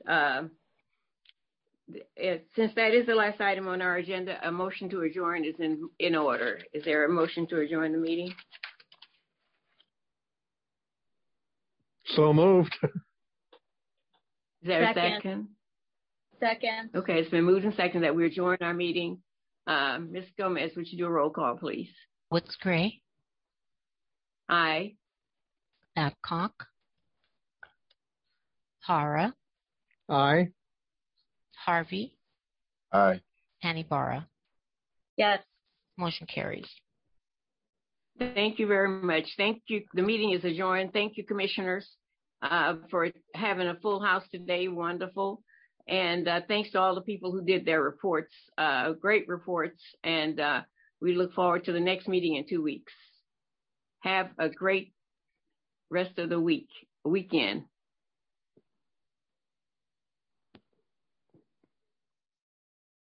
Speaker 1: Since that is the last item on our agenda, a motion to adjourn is in order. Is there a motion to adjourn the meeting?
Speaker 6: So moved.
Speaker 1: Is there a second?
Speaker 7: Second.
Speaker 1: Okay, it's been moved and seconded that we adjourn our meeting. Ms. Gomez, would you do a roll call, please?
Speaker 2: Woods Gray.
Speaker 1: Aye.
Speaker 2: Babcock. Hara.
Speaker 6: Aye.
Speaker 2: Harvey.
Speaker 5: Aye.
Speaker 2: Hanibara.
Speaker 7: Yes.
Speaker 2: Motion carries.
Speaker 1: Thank you very much. Thank you. The meeting is adjourned. Thank you, commissioners, for having a full house today. Wonderful. And thanks to all the people who did their reports, great reports. And we look forward to the next meeting in 2 weeks. Have a great rest of the weekend.